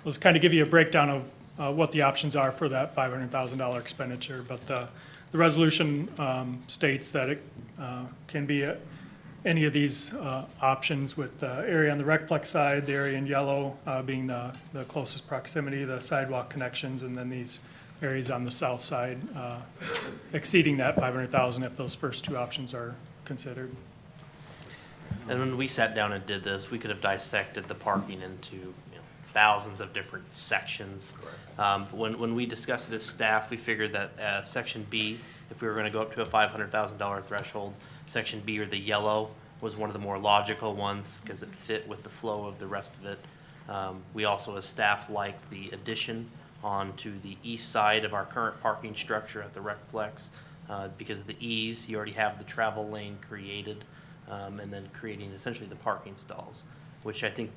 those kind of give you a breakdown of what the options are for that $500,000 expenditure. But the resolution states that it can be any of these options, with the area on the Recplex side, the area in yellow being the closest proximity, the sidewalk connections, and then these areas on the south side exceeding that $500,000 if those first two options are considered. And when we sat down and did this, we could have dissected the parking into thousands of different sections. When we discussed it as staff, we figured that Section B, if we were going to go up to a $500,000 threshold, Section B, or the yellow, was one of the more logical ones because it fit with the flow of the rest of it. We also, as staff, liked the addition onto the east side of our current parking structure at the Recplex. Because of the ease, you already have the travel lane created, and then creating essentially the parking stalls, which I think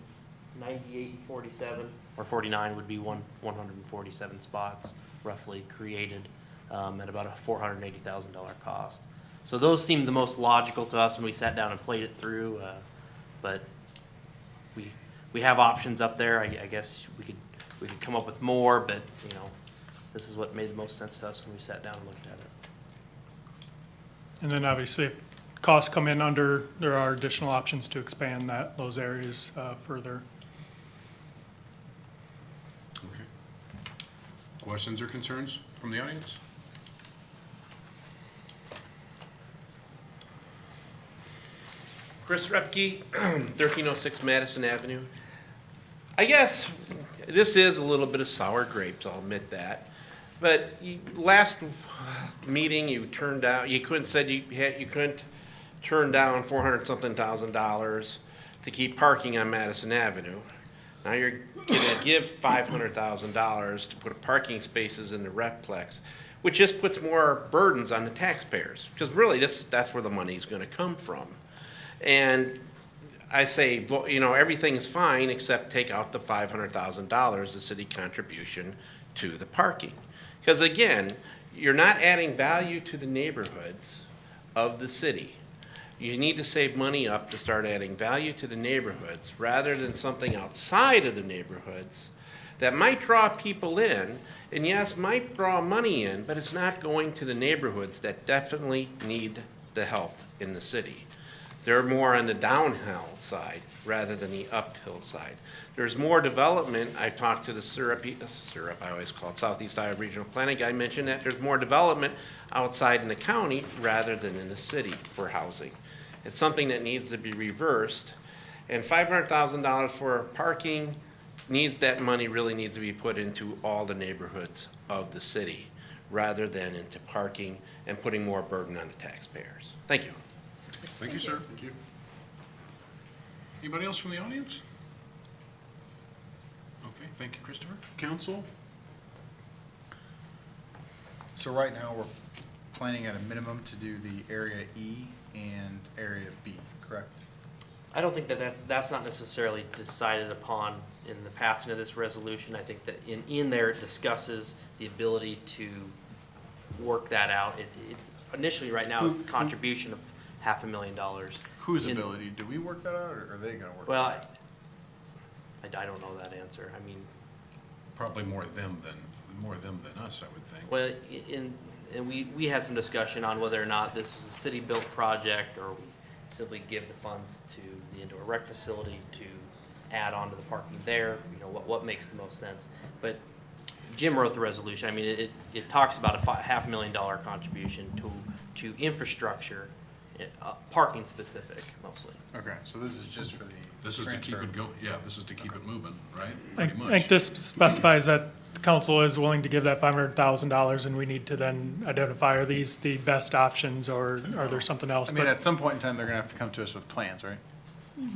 98 and 47 or 49 would be 147 spots roughly created at about a $480,000 cost. So those seemed the most logical to us when we sat down and played it through. But we have options up there. I guess we could come up with more, but this is what made the most sense to us when we sat down and looked at it. And then obviously if costs come in under, there are additional options to expand those areas further. Okay. Questions or concerns from the audience? Chris Repke, 1306 Madison Avenue. I guess this is a little bit of sour grapes, I'll admit that. But last meeting, you couldn't turn down $400-something thousand to keep parking on Madison Avenue. Now you're gonna give $500,000 to put parking spaces in the Recplex. which just puts more burdens on the taxpayers, because really, that's where the money's gonna come from. And I say, you know, everything's fine except take out the $500,000, the city contribution to the parking. Because again, you're not adding value to the neighborhoods of the city. You need to save money up to start adding value to the neighborhoods rather than something outside of the neighborhoods that might draw people in, and yes, might draw money in, but it's not going to the neighborhoods that definitely need the help in the city. They're more on the downhill side rather than the uphill side. There's more development. I've talked to the Syrup, I always call it Southeast Iowa Regional Planning guy, mentioned that there's more development outside in the county rather than in the city for housing. It's something that needs to be reversed. And $500,000 for parking really needs to be put into all the neighborhoods of the city rather than into parking and putting more burden on the taxpayers. Thank you. Thank you, sir. Thank you. Anybody else from the audience? Okay, thank you, Christopher. Council? So right now, we're planning at a minimum to do the Area E and Area B, correct? I don't think that's not necessarily decided upon in the passing of this resolution. I think that in there it discusses the ability to work that out. It's initially, right now, it's a contribution of $500,000. Whose ability? Do we work that out, or are they gonna work? Well, I don't know that answer. I mean, Probably more them than us, I would think. well, and we had some discussion on whether or not this was a city-built project, or we simply give the funds to the indoor rec facility to add on to the parking there, you know, what makes the most sense. But Jim wrote the resolution. I mean, it talks about a $500,000 contribution to infrastructure, parking specific mostly. Okay, so this is just for the. This is to keep transfer. it going, yeah, this is to keep it moving, right? I Pretty think much. this specifies that the council is willing to give that $500,000, and we need to then identify, are these the best options, or are there something else? I mean, But at some point in time, they're gonna have to come to us with plans, right?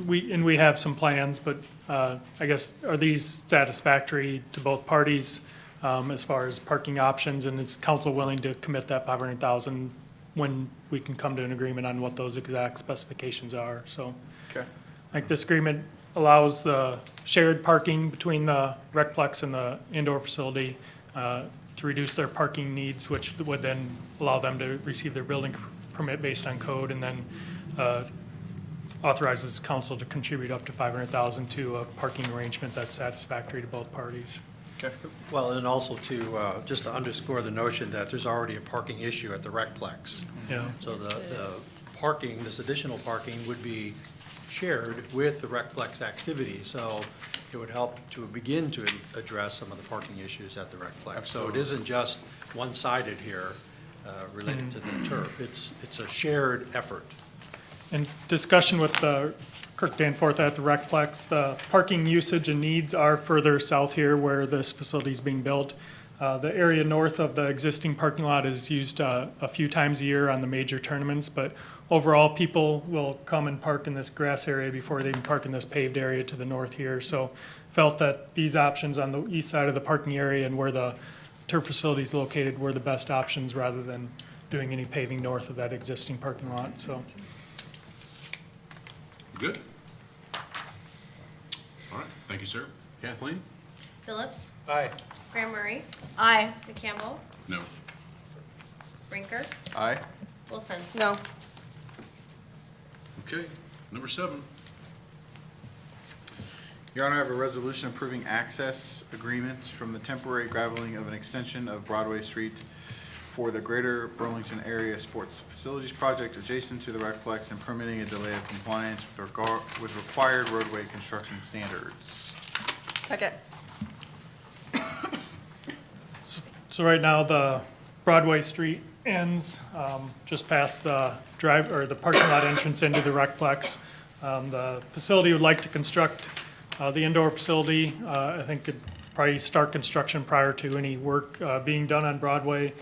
we have some plans, but I guess, are these satisfactory to both parties as far as parking options? And is council willing to commit that $500,000 when we can come to an agreement on what those exact specifications are? So Okay. like this agreement allows the shared parking between the Recplex and the indoor facility to reduce their parking needs, which would then allow them to receive their building permit based on code, and then authorizes council to contribute up to $500,000 to a parking arrangement that's satisfactory to both parties. Okay. Well, and also to, just to underscore the notion that there's already a parking issue at the Recplex. Yeah. So the parking, this additional parking would be shared with the Recplex activity. So it would help to begin to address some of the parking issues at the Recplex. So it Absolutely. isn't just one-sided here related to the turf. It's a shared effort. In discussion with Kirk Danforth at the Recplex, the parking usage and needs are further south here where this facility is being built. The area north of the existing parking lot is used a few times a year on the major tournaments, but overall, people will come and park in this grass area before they can park in this paved area to the north here. So felt that these options on the east side of the parking area and where the turf facility is located were the best options rather than doing any paving north of that existing parking lot, so. Good. All right, thank you, sir. Kathleen? Phillips, Aye. Graham Murray, Aye. McCampbell, No. Rinker, Aye. Wilson. No. Okay, number 7. Your Honor, I have a resolution approving access agreements from the temporary graveling of an extension of Broadway Street for the Greater Burlington Area Sports Facilities Project adjacent to the Recplex and permitting a delay of compliance with required roadway construction standards. Second. So right now, the Broadway Street ends just past the the parking lot entrance into the Recplex. The facility would like to construct the indoor facility. I think it'd probably start construction prior to any work being done on Broadway.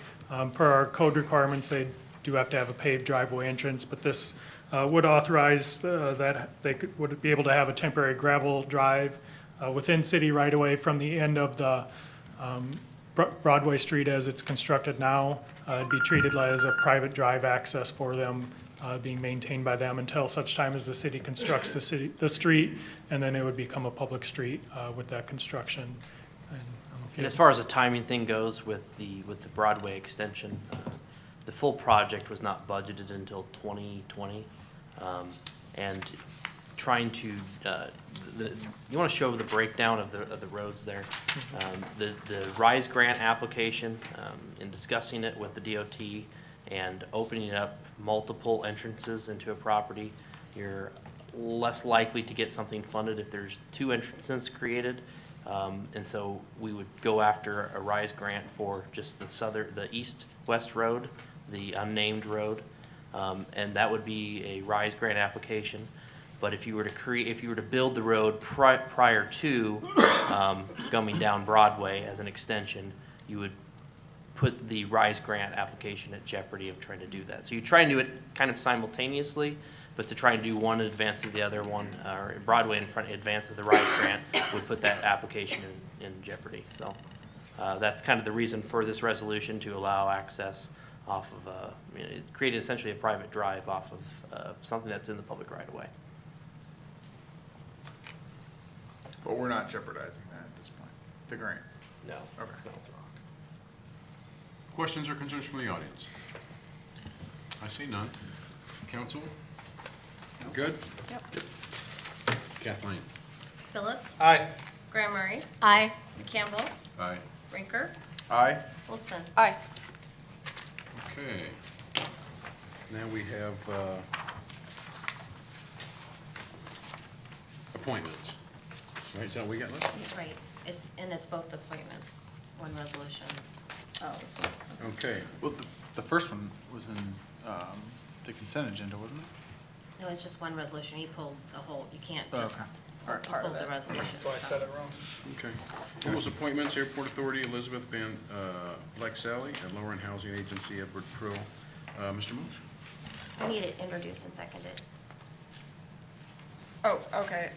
Per our code requirements, they do have to have a paved driveway entrance, but this would authorize that they would be able to have a temporary gravel drive within city right away from the end of the Broadway Street as it's constructed now, it'd be treated as a private drive access for them, being maintained by them until such time as the city constructs the street, and then it would become a public street with that construction. And I don't know if you- And as far as the timing thing goes with the Broadway extension, the full project was not budgeted until 2020. And trying to, you want to show the breakdown of the roads there? The RISE grant application, in discussing it with the DOT and opening up multiple entrances into a property, you're less likely to get something funded if there's 2 entrances created. And so we would go after a RISE grant for just the east-west road, the unnamed road. And that would be a RISE grant application. But if you were to build the road prior to going down Broadway as an extension, you would put the RISE grant application at jeopardy of trying to do that. So you try and do it kind of simultaneously, but to try and do one in advance of the other one, or Broadway in front in advance of the RISE grant, would put that application in jeopardy. So that's kind of the reason for this resolution, to allow access off of, it created essentially a private drive off of something that's in the public right of way. But we're not jeopardizing that at this point, the grant. No. Okay. Questions or concerns from the audience? I see none. Council? Good? Yep. Kathleen? Phillips, Aye. Graham Murray, Aye. Campbell, Aye. Rinker, Aye. Wilson. Aye. Okay. Now we have appointments. Right, is that what we got left? Right, and it's both appointments, one resolution. Oh, this one. Okay. Well, the first one was in the consent agenda, wasn't it? No, it's just one resolution. You pulled the whole, you can't Oh, just okay. All right. pull the resolution. So I said it wrong. Okay. What was appointments? Airport Authority, Elizabeth Van Flex Sally, and Lowering Housing Agency, Edward Prill. Mr. Munch? I need it introduced and seconded. Oh, okay.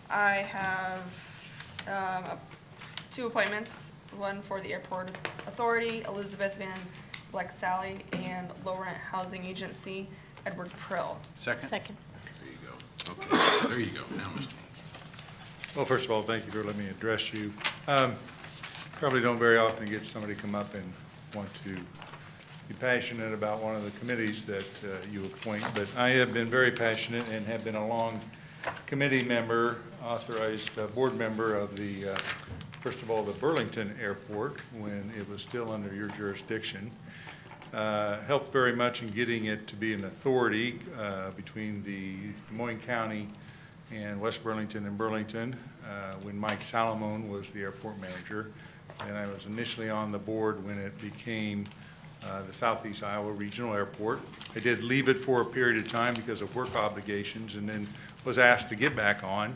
I have 2 appointments, one for the Airport Authority, Elizabeth Van Fleck Sally, and Lowrent Housing Agency, Edward Prill. Second? Second. There you go. Okay, there you go. Now, Mr. Munch. Well, first of all, thank you for letting me address you. Probably don't very often get somebody come up and want to be passionate about one of the committees that you appoint, but I have been very passionate and have been a long committee member, authorized board member of the, first of all, the Burlington Airport when it was still under your jurisdiction. Helped very much in getting it to be an authority between the Des Moines County and West Burlington and Burlington when Mike Salamone was the airport manager. And I was initially on the board when it became the Southeast Iowa Regional Airport. I did leave it for a period of time because of work obligations, and then was asked to get back on.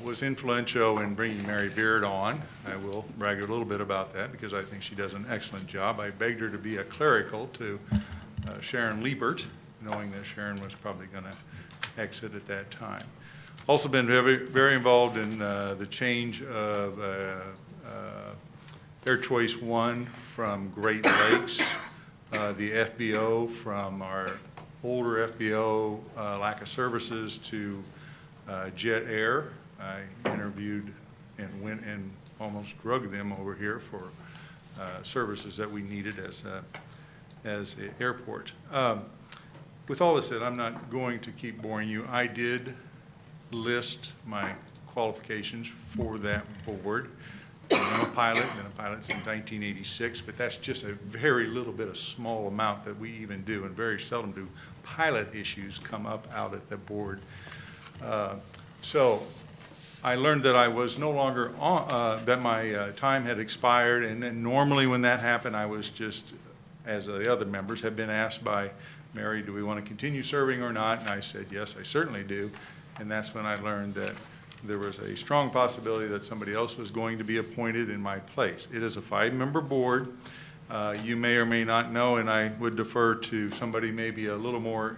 Was influential in bringing Mary Beard on. I will brag a little bit about that because I think she does an excellent job. I begged her to be a clerical to Sharon Liebert, knowing that Sharon was probably going to exit at that time. Also been very, very involved in the change of Air Choice One from Great Lakes, the FBO from our older FBO lack of services to Jet Air. I interviewed and went and almost drugged them over here for services that we needed as an airport. With all this said, I'm not going to keep boring you. I did list my qualifications for that board. I'm a pilot, been a pilot since 1986, but that's just a very little bit, a small amount that we even do, and very seldom do pilot issues come up out at the board. So I learned that I was no longer on, that my time had expired, and then normally when that happened, I was just, as the other members have been asked by Mary, do we want to continue serving or not? And I said, yes, I certainly do. And that's when I learned that there was a strong possibility that somebody else was going to be appointed in my place. It is a 5-member board. You may or may not know, and I would defer to somebody maybe a little more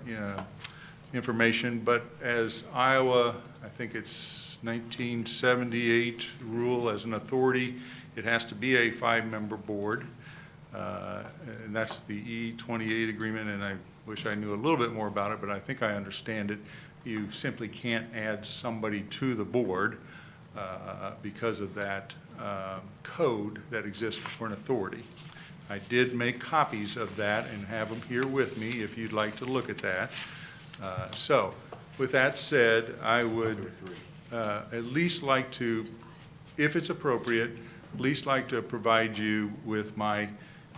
information, but as Iowa, I think it's 1978 rule as an authority, it has to be a 5-member board. And that's the E28 agreement, and I wish I knew a little bit more about it, but I think I understand it. You simply can't add somebody to the board because of that code that exists for an authority. I did make copies of that and have them here with me if you'd like to look at that. So, with that said, I would at least like to, if it's appropriate, at least like to provide you with my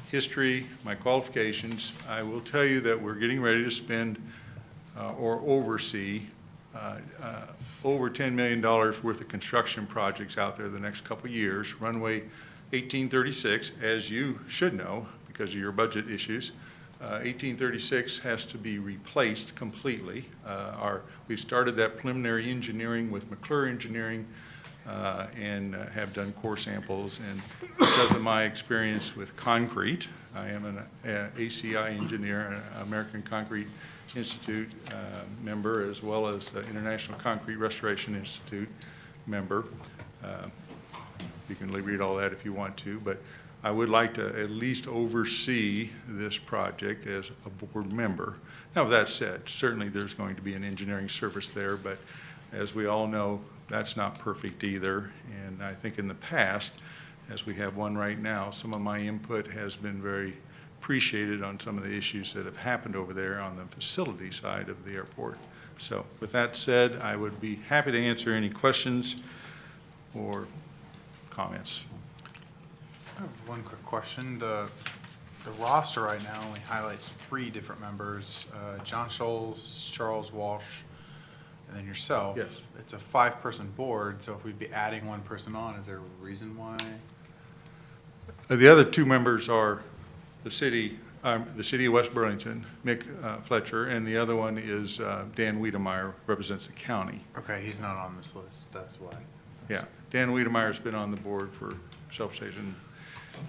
history, my qualifications. I will tell you that we're getting ready to spend or oversee over $10 million worth of construction projects out there the next couple of years. Runway 1836, as you should know because of your budget issues, 1836 has to be replaced completely. We've started that preliminary engineering with McClure Engineering and have done core samples. And because of my experience with concrete, I am an ACI engineer, an American Concrete Institute member, as well as the International Concrete Restoration Institute member. You can read all that if you want to, but I would like to at least oversee this project as a board member. Now, with that said, certainly there's going to be an engineering service there, but as we all know, that's not perfect either. And I think in the past, as we have one right now, some of my input has been very appreciated on some of the issues that have happened over there on the facility side of the airport. So with that said, I would be happy to answer any questions or comments. I have one quick question. The roster right now only highlights 3 different members, John Scholes, Charles Walsh, and then yourself. Yes. It's a 5-person board, so if we'd be adding 1 person on, is there a reason why? The other 2 members are the city of West Burlington, Mick Fletcher, and the other one is Dan Wiedemeyer, represents the county. Okay, he's not on this list, that's why. Yeah, Dan Wiedemeyer's been on the board for self-station.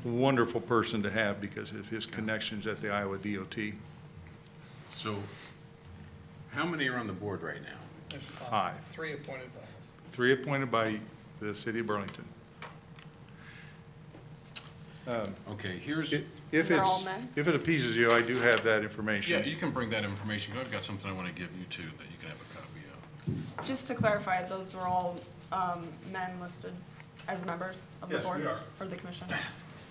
Wonderful person to have because of his connections at the Iowa DOT. So how many are on the board right now? 5. 3 appointed by us. 3 appointed by the city of Burlington. Okay, here's, If They're all it's, men? if it appeases you, I do have that yeah, information. you can bring that information, 'cause I've got something I want to give you too that you can have a copy of. Just to clarify, those were all men listed as members of the Yes, board? we are. Or the commission?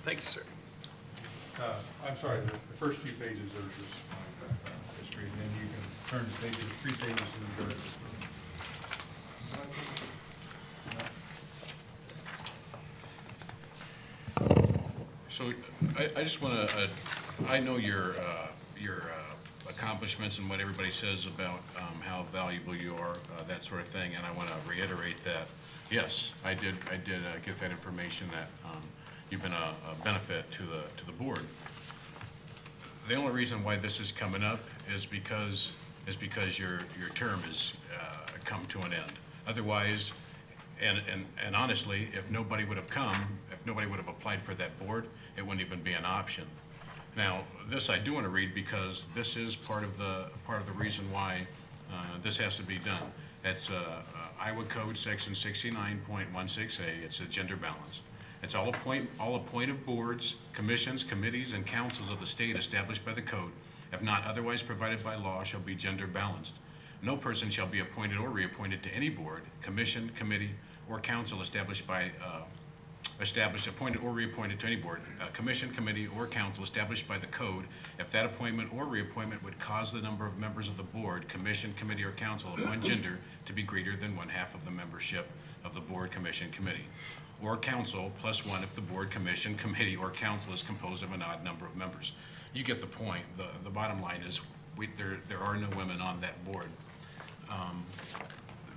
Thank you, sir. I'm sorry, the first few pages are just my background history, and then you can turn to pages, 3 pages and go to. So I just want to, I know your accomplishments and what everybody says about how valuable you are, that sort of thing, and I want to reiterate that, yes, I did get that information that you've been a benefit to the board. The only reason why this is coming up is because your term has come to an end. Otherwise, and honestly, if nobody would have come, if nobody would have applied for that board, it wouldn't even be an option. Now, this I do want to read because this is part of the reason why this has to be done. It's Iowa Code Section 69.16A. It's a gender balance. It's all appointed boards, commissions, committees, and councils of the state established by the code, if not otherwise provided by law, shall be gender balanced. No person shall be appointed or reappointed to any board, commission, committee, or council appointed or reappointed to any board, commission, committee, or council established by the code, if that appointment or reappointment would cause the number of members of the board, commission, committee, or council of one gender to be greater than 1/2 of the membership of the board, commission, committee, or council plus 1 if the board, commission, committee, or council is composed of an odd number of members. You get the point. The bottom line is there are no women on that board.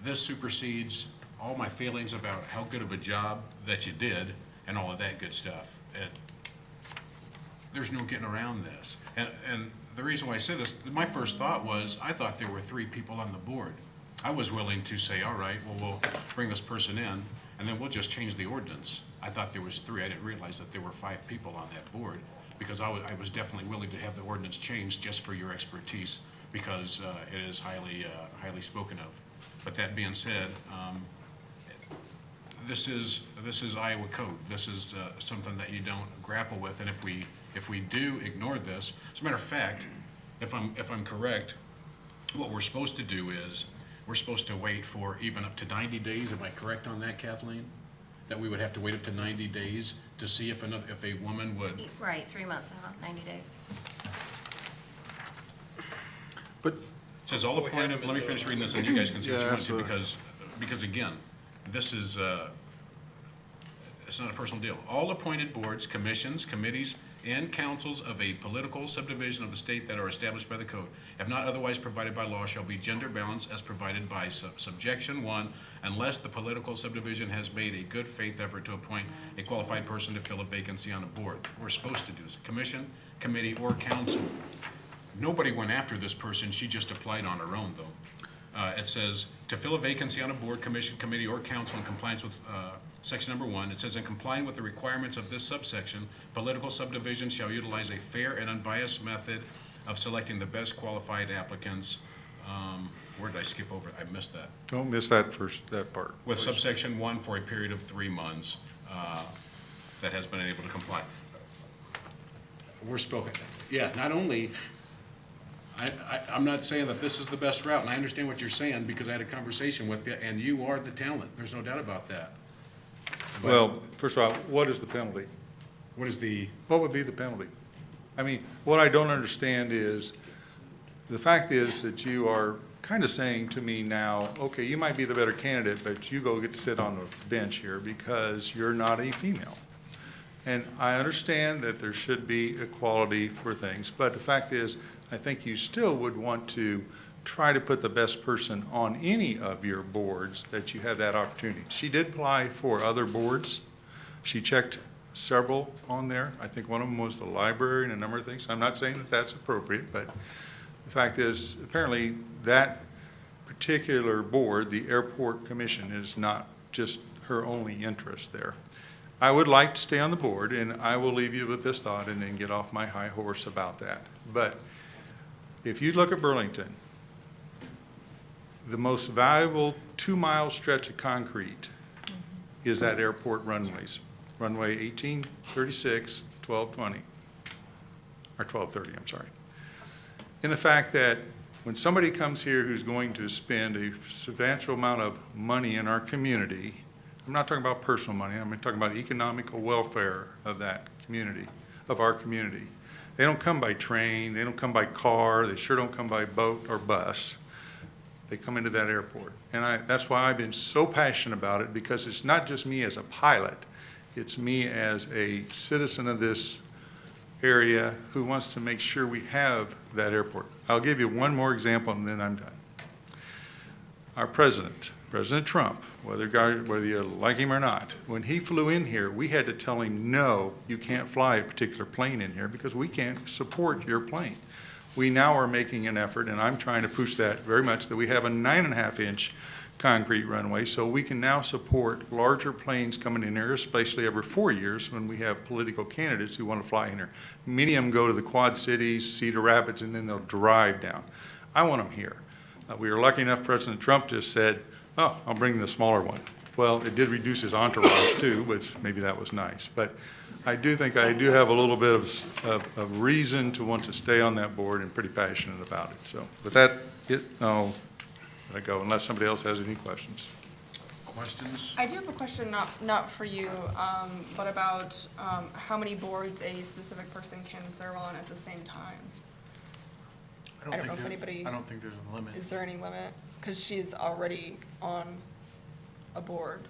This supersedes all my feelings about how good of a job that you did and all of that good stuff. There's no getting around this. And the reason why I said this, my first thought was, I thought there were 3 people on the board. I was willing to say, all right, well, we'll bring this person in, and then we'll just change the ordinance. I thought there was 3. I didn't realize that there were 5 people on that board, because I was definitely willing to have the ordinance changed just for your expertise because it is highly spoken of. But that being said, this is Iowa code. This is something that you don't grapple with, and if we do ignore this, as a matter of fact, if I'm correct, what we're supposed to do is, we're supposed to wait for even up to 90 days. Am I correct on that, Kathleen? That we would have to wait up to 90 days to see if a woman would, Right, 3 months, 90 days. But it says all appointed, let me finish reading this and you guys can see what you Yeah, want to, absolutely. because again, this is, it's not a personal deal. All appointed boards, commissions, committees, and councils of a political subdivision of the state that are established by the code, if not otherwise provided by law, shall be gender balanced as provided by subjection 1, unless the political subdivision has made a good faith effort to appoint a qualified person to fill a vacancy on a board. We're supposed to do this, commission, committee, or council. Nobody went after this person, she just applied on her own, though. It says, to fill a vacancy on a board, commission, committee, or council in compliance with section number 1, it says, in complying with the requirements of this subsection, political subdivisions shall utilize a fair and unbiased method of selecting the best qualified applicants. Where did I skip over? I missed that. Don't miss that that part. With subsection 1 for a period of 3 months that has been able to comply. We're spoken, yeah, not only, I'm not saying that this is the best route, and I understand what you're saying, because I had a conversation with you, and you are the talent, there's no doubt about that. But Well, first of all, what is the penalty? what is the, What would be the penalty? I mean, what I don't understand is, the fact is that you are kind of saying to me now, okay, you might be the better candidate, but you go get to sit on the bench here because you're not a female. And I understand that there should be equality for things, but the fact is, I think you still would want to try to put the best person on any of your boards that you have that opportunity. She did apply for other boards. She checked several on there. I think one of them was the library and a number of things. I'm not saying that that's appropriate, but the fact is, apparently, that particular board, the Airport Commission, is not just her only interest there. I would like to stay on the board, and I will leave you with this thought and then get off my high horse about that. But if you look at Burlington, the most valuable 2-mile stretch of concrete is that airport runways. Runway 1836, 1220, or 1230, I'm sorry. In the fact that when somebody comes here who's going to spend a substantial amount of money in our community, I'm not talking about personal money, I'm talking about economical welfare of that community, of our community. They don't come by train, they don't come by car, they sure don't come by boat or bus. They come into that airport. And that's why I've been so passionate about it, because it's not just me as a pilot, it's me as a citizen of this area who wants to make sure we have that airport. I'll give you one more example and then I'm done. Our president, President Trump, whether you like him or not, when he flew in here, we had to tell him, no, you can't fly a particular plane in here because we can't support your plane. We now are making an effort, and I'm trying to push that very much, that we have a 9.5-inch concrete runway, so we can now support larger planes coming in here, especially every 4 years when we have political candidates who want to fly in here. Many of them go to the Quad Cities, Cedar Rapids, and then they'll drive down. I want them here. We were lucky enough, President Trump just said, oh, I'll bring the smaller one. Well, it did reduce his entourage too, but maybe that was nice. But I do think I do have a little bit of reason to want to stay on that board and pretty passionate about it. So with that, let I go, unless somebody else has any questions. questions? I do have a question, not for you, but about how many boards a specific person can serve on at the same time. I don't know if anybody, I don't think there's a limit. is there any limit? Because she's already on a board.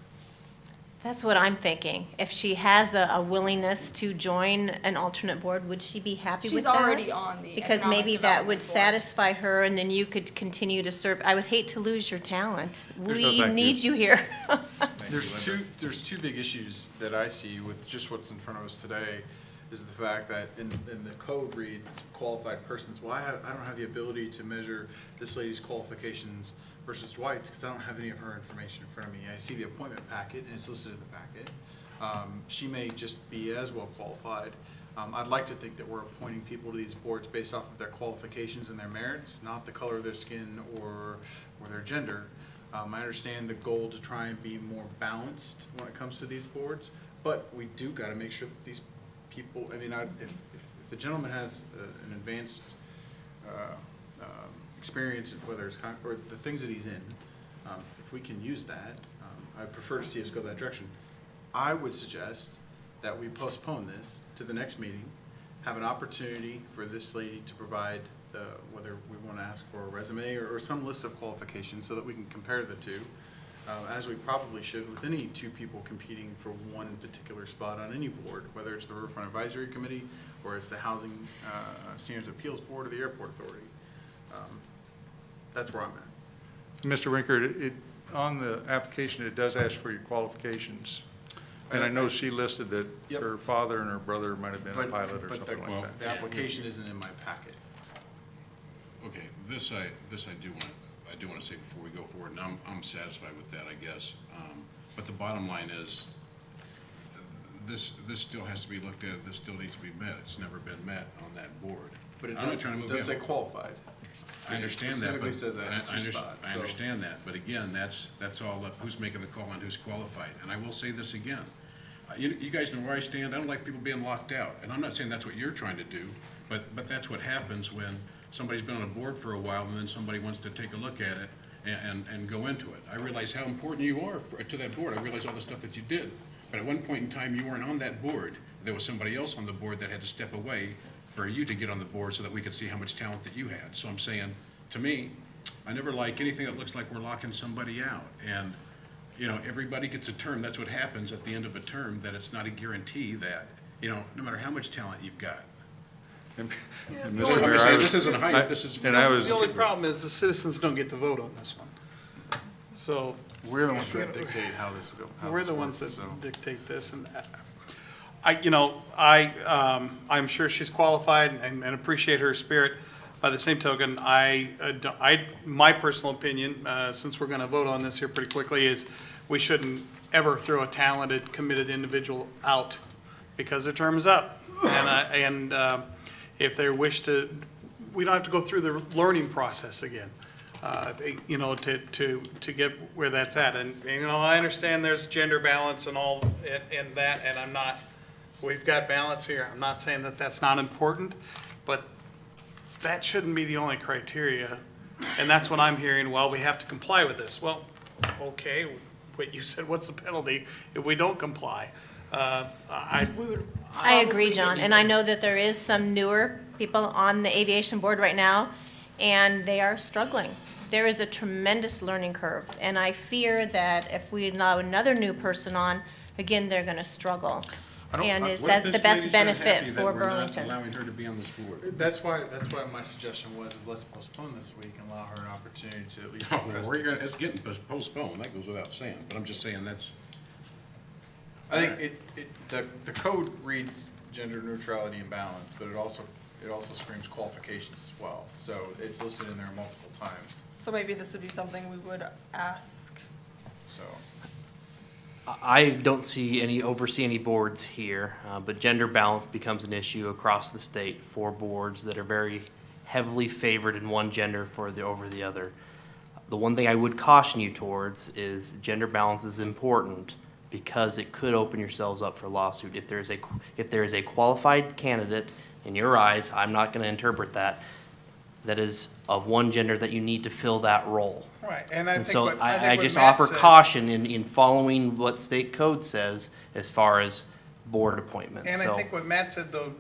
That's what I'm thinking. If she has a willingness to join an alternate board, would she be happy with She's that? already on the Because Economic maybe that would Development Board. satisfy her, and then you could continue to serve. I would hate to lose your talent. no We thank you. need you here. There's two big issues that I see with just what's in front of us today, is the fact that in the code reads qualified persons. Well, I don't have the ability to measure this lady's qualifications versus Dwight's, because I don't have any of her information in front of me. I see the appointment packet, and it's listed in the packet. She may just be as well qualified. I'd like to think that we're appointing people to these boards based off of their qualifications and their merits, not the color of their skin or their gender. I understand the goal to try and be more balanced when it comes to these boards, but we do gotta make sure that these people, I mean, if the gentleman has an advanced experience, whether it's or the things that he's in, if we can use that, I prefer to see us go that direction. I would suggest that we postpone this to the next meeting, have an opportunity for this lady to provide, whether we want to ask for a resume or some list of qualifications so that we can compare the two, as we probably should with any two people competing for one particular spot on any board, whether it's the Riverfront Advisory Committee or it's the Housing Standards Appeals Board or the Airport Authority. That's where I'm at. Mr. Winkert, on the application, it does ask for your qualifications. And I know she listed that Yep. her father and her brother might have been a pilot or But something like that. the application isn't in my packet. Okay, this I do want to say before we go forward, and I'm satisfied with that, I guess. But the bottom line is, this still has to be looked at, this still needs to be met. It's never been met on that board. But it I'm not does, trying to it move does say in. qualified. I understand that, specifically but says that in two spots, I so- understand that, but again, that's all up, who's making the call on who's qualified. And I will say this again, you guys know where I stand, I don't like people being locked out. And I'm not saying that's what you're trying to do, but that's what happens when somebody's been on a board for a while and then somebody wants to take a look at it and go into it. I realize how important you are to that board, I realize all the stuff that you did. But at one point in time, you weren't on that board, there was somebody else on the board that had to step away for you to get on the board so that we could see how much talent that you had. So I'm saying, to me, I never like anything that looks like we're locking somebody out. And, you know, everybody gets a term, that's what happens at the end of a term, that it's not a guarantee that, you know, no matter how much talent you've got. And the Mr. only- Mayor, I'm I saying was- this isn't hype, I- this is- And I was, The only problem is the citizens don't get to vote on this one. So We're the ones that dictate how this will go. we're the ones that dictate this, and I'm sure she's qualified and appreciate her spirit. By the same token, my personal opinion, since we're gonna vote on this here pretty quickly, is we shouldn't ever throw a talented, committed individual out because their term is up. And if they wish to, we don't have to go through the learning process again. To get where that's at. And, I understand there's gender balance and all, and that, and we've got balance here. I'm not saying that that's not important, but that shouldn't be the only criteria. And that's what I'm hearing, well, we have to comply with this. Well, okay, what you said, what's the penalty if we don't comply? I agree, John, and I know that there is some newer people on the aviation board right now, and they are struggling. There is a tremendous learning curve, and I fear that if we allow another new person on, again, they're gonna struggle. And is What if that the this best lady's not benefit happy that for we're not Burlington? allowing her to be on this board? That's why my suggestion was, let's postpone this week and allow her an opportunity to at least. Oh, well, it's getting postponed, that goes without saying, but I'm just saying that's, I think the code reads gender neutrality and balance, but it also screams qualifications as well. So it's listed in there multiple times, So maybe this would be something we would ask. so. I don't oversee any boards here, but gender balance becomes an issue across the state for boards that are very heavily favored in one gender over the other. The one thing I would caution you towards is gender balance is important because it could open yourselves up for lawsuit. If there is a qualified candidate in your eyes, I'm not going to interpret that is of one gender that you need to fill that role. Right, and I And think so what I Matt just said- offer caution in following what state code says as far as board appointments. And I So think what Matt said though,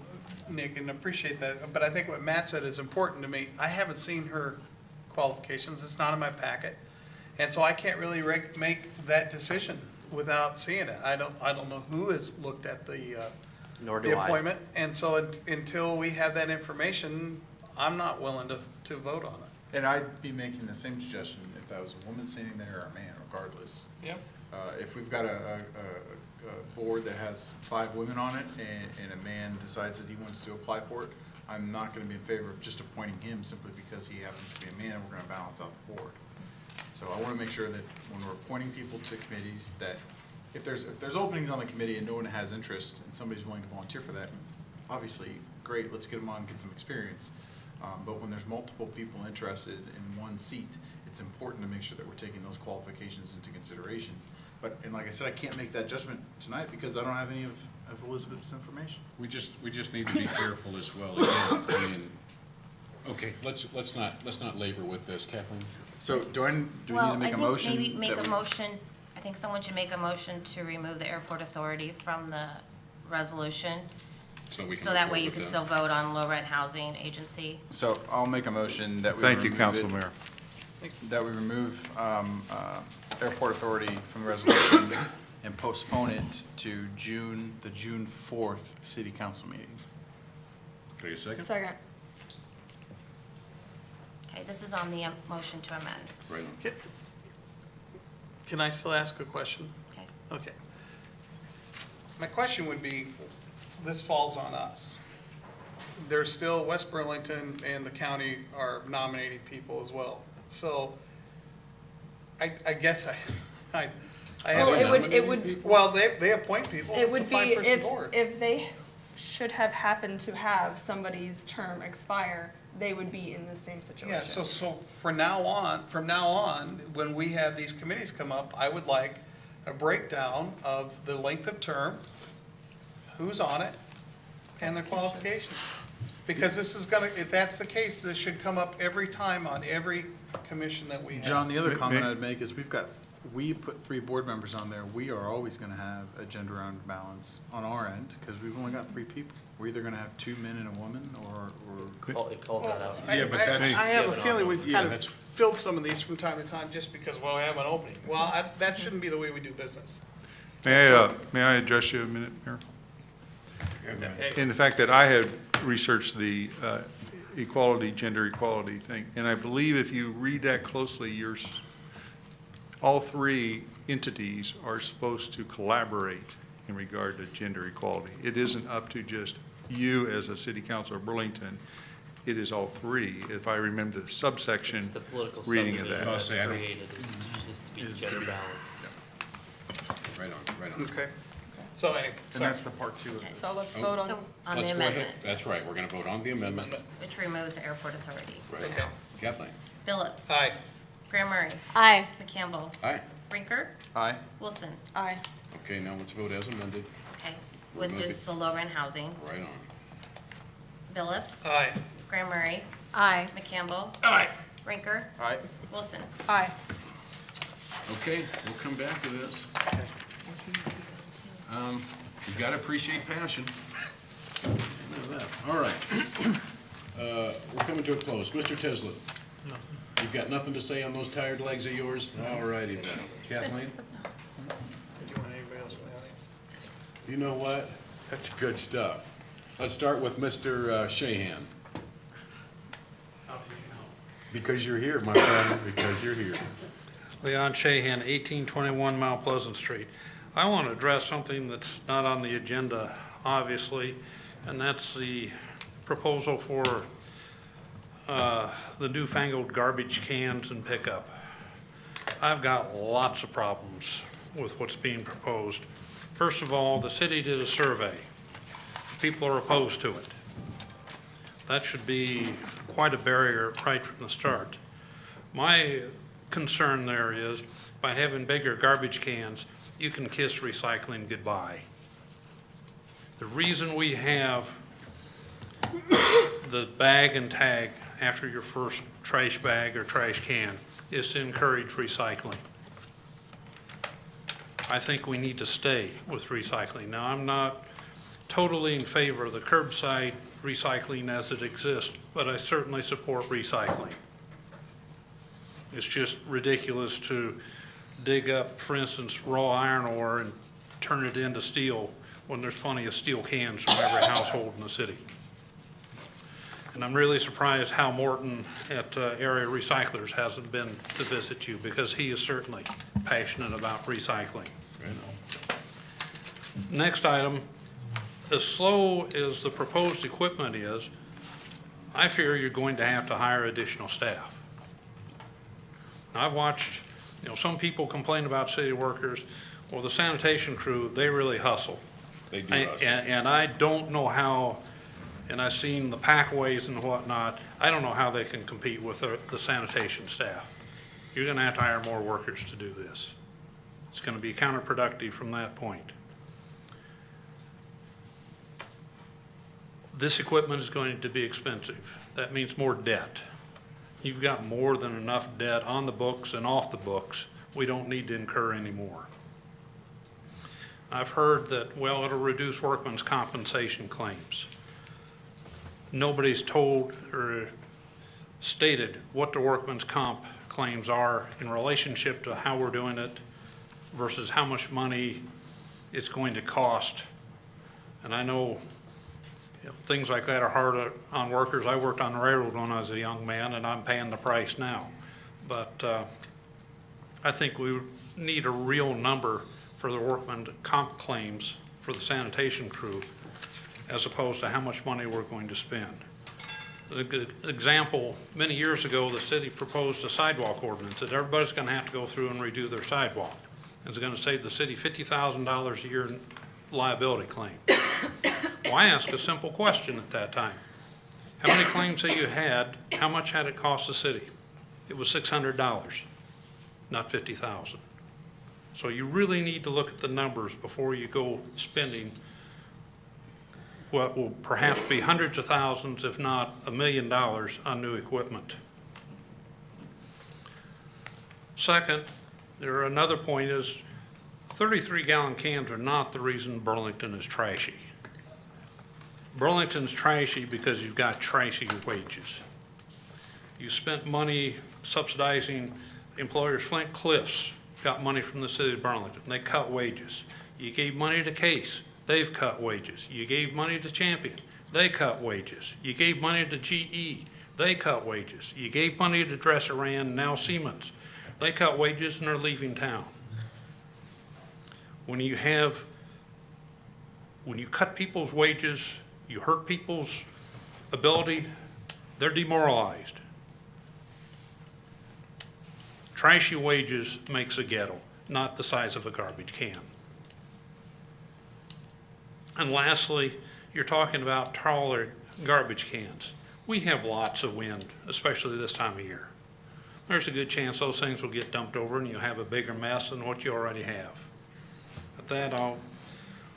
Nick, and appreciate that, but I think what Matt said is important to me. I haven't seen her qualifications, it's not in my packet. And so I can't really make that decision without seeing it. I don't know who has looked at nor do the I. appointment. And so until we have that information, I'm not willing to vote on it. And I'd be making the same suggestion if that was a woman sitting there or a man, regardless. Yep. If we've got a board that has 5 women on it and a man decides that he wants to apply for it, I'm not gonna be in favor of just appointing him simply because he happens to be a man and we're gonna balance out the board. So I wanna make sure that when we're appointing people to committees, that if there's openings on the committee and no one has interest and somebody's willing to volunteer for that, obviously, great, let's get them on, get some experience. But when there's multiple people interested in one seat, it's important to make sure that we're taking those qualifications into consideration. But, and like I said, I can't make that judgment tonight because I don't have any of Elizabeth's information. We just need to be careful as well. Again, I mean, okay, let's not labor with this, Kathleen. So do we need to make a motion? Maybe make that a we- motion, I think someone should make a motion to remove the airport authority from the resolution. So we can. So that move way you forward can with still vote on low-rent housing agency. So I'll make a motion that we Thank you, remove Council it- Mayor. That we remove airport authority from the resolution and postpone it to the June 4th city council meeting. Can I get a second? Second. Okay, this is on the motion to amend. Right on. Can I still ask a question? Okay. Okay. My question would be, this falls on us. There's still, West Burlington and the county are nominating people as well. So I guess I Well, haven't. it would, Well, they appoint people. it It's a would be five-person board. if they should have happened to have somebody's term expire, they would be in the same situation. Yeah, so from now on, when we have these committees come up, I would like a breakdown of the length of term, who's on it, and their qualifications. Because this is gonna, if that's the case, this should come up every time on every commission that we have. John, the other May- comment may- I'd make is we put 3 board members on there. We are always gonna have a gender unbalance on our end because we've only got 3 people. We're either gonna have 2 men and a woman or It calls that out. Yeah, but that's- I have a Yeah, but feeling we've Yeah, kind of that's- filled some of these from time to time just because, well, we have an opening. Well, that shouldn't be the way we do business. May I address you a minute, Mayor? In the fact that I had researched the gender equality thing, and I believe if you read that closely, all 3 entities are supposed to collaborate in regard to gender equality. It isn't up to just you as a city council of Burlington. It is all 3, if I remember the subsection It's the political reading of subdivision that. that's say I don't- created is to be gender balanced. Right on. Okay. So anyway, and sorry. that's the part 2 of it. So let's vote on. So on the Let's go ahead. amendment, That's right, we're gonna vote on the amendment. which removes the airport authority. Right. Okay. Kathleen? Phillips. Aye. Graham Murray. Aye. McCampbell. Aye. Rinker. Aye. Wilson. Aye. Okay, now let's vote as amended. Okay, with Remove just the low-rent housing. Right on. Phillips. Aye. Graham Murray. Aye. McCampbell. Aye. Rinker. Aye. Wilson. Aye. Okay, we'll come back to this. You've got to appreciate passion. I know that. All right. We're coming to a close. Mr. Tislett? You've got nothing to say on those tired legs of yours? All righty then. Kathleen? Do you want anybody else from the audience? You know what? That's good stuff. Let's start with Mr. Shahan. Because you're here, my friend, because you're here. Leon Shahan, 1821 Mount Pleasant Street. I want to address something that's not on the agenda, obviously, and that's the proposal for the newfangled garbage cans and pickup. I've got lots of problems with what's being proposed. First of all, the city did a survey. People are opposed to it. That should be quite a barrier right from the start. My concern there is, by having bigger garbage cans, you can kiss recycling goodbye. The reason we have the bag and tag after your first trash bag or trash can is to encourage recycling. I think we need to stay with recycling. Now, I'm not totally in favor of the curbside recycling as it exists, but I certainly support recycling. It's just ridiculous to dig up, for instance, raw iron ore and turn it into steel when there's plenty of steel cans from every household in the city. And I'm really surprised Hal Morton at Area Recyclers hasn't been to visit you, because he is certainly passionate about recycling. Next item, as slow as the proposed equipment is, I fear you're going to have to hire additional staff. Now, I've watched, some people complain about city workers. Well, the sanitation crew, they really hustle. They do us. And I don't know how and I've seen the packways and whatnot, I don't know how they can compete with the sanitation staff. You're gonna have to hire more workers to do this. It's gonna be counterproductive from that point. This equipment is going to be expensive. That means more debt. You've got more than enough debt on the books and off the books. We don't need to incur any more. I've heard that, well, it'll reduce workman's compensation claims. Nobody's told or stated what the workman's comp claims are in relationship to how we're doing it versus how much money it's going to cost. And I know, things like that are hard on workers. I worked on the railroad when I was a young man, and I'm paying the price now. But I think we need a real number for the workman comp claims for the sanitation crew, as opposed to how much money we're going to spend. A good example, many years ago, the city proposed a sidewalk ordinance that everybody's gonna have to go through and redo their sidewalk. It's gonna save the city $50,000 a year in liability claim. Well, I asked a simple question at that time. How many claims that you had, how much had it cost the city? It was $600, not $50,000. So you really need to look at the numbers before you go spending what will perhaps be hundreds of thousands, if not $1 million on new equipment. Second, another point is 33-gallon cans are not the reason Burlington is trashy. Burlington's trashy because you've got trashy wages. You spent money subsidizing employers. Flint Cliffs got money from the city of Burlington. They cut wages. You gave money to Case. They've cut wages. You gave money to Champion. They cut wages. You gave money to GE. They cut wages. You gave money to Dresser-Rand, now Siemens. They cut wages and are leaving town. When you cut people's wages, you hurt people's ability, they're demoralized. Trashy wages makes a ghetto, not the size of a garbage can. And lastly, you're talking about taller garbage cans. We have lots of wind, especially this time of year. There's a good chance those things will get dumped over and you'll have a bigger mess than what you already have. At that, I'll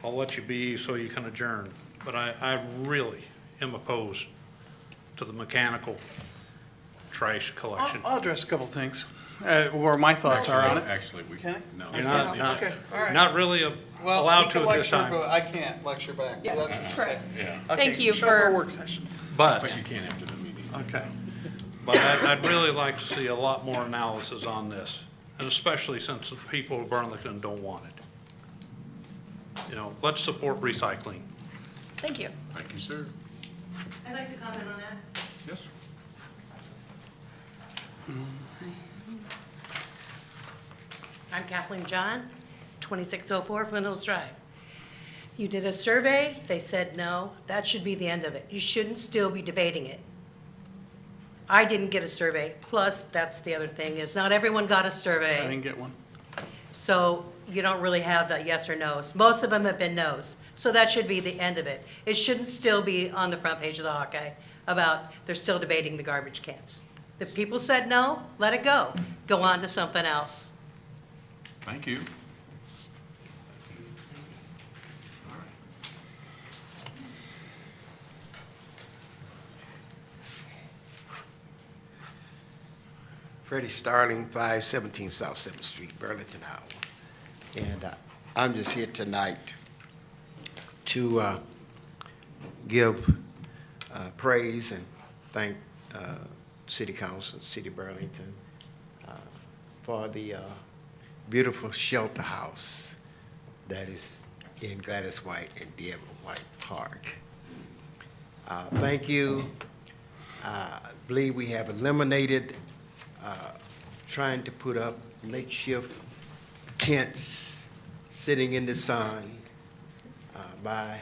let you be so you can adjourn. But I really am opposed to the mechanical trash collection. I'll address a couple things, where my thoughts are on it. Actually, we Can no. I? You're not, Okay, all right. not really Well, allowed you to can at this lecture, time. but I can't lecture back. Yeah, That's what you're correct. saying. Yeah, Thank Okay, you shut our for- work session. But but you can't after the meeting. Okay. I'd really like to see a lot more analysis on this, and especially since the people of Burlington don't want it. Let's support recycling. Thank you. Thank you, sir. I'd like to comment on that. Yes. I'm Kathleen John, 2604 Flint Hills Drive. You did a survey, they said no, that should be the end of it. You shouldn't still be debating it. I didn't get a survey, plus, that's the other thing, is not everyone got a I survey. didn't get one. So you don't really have the yes or no's. Most of them have been no's. So that should be the end of it. It shouldn't still be on the front page of the Hawkeye about they're still debating the garbage cans. The people said no, let it go. Go on to something else. Thank you. Freddie Starling, 517 South 7th Street, Burlington, Iowa. And I'm just here tonight to give praise and thank City Council, City of Burlington, for the beautiful shelter house that is in Gladys White and Devin White Park. Thank you. I believe we have eliminated trying to put up makeshift tents sitting in the sun by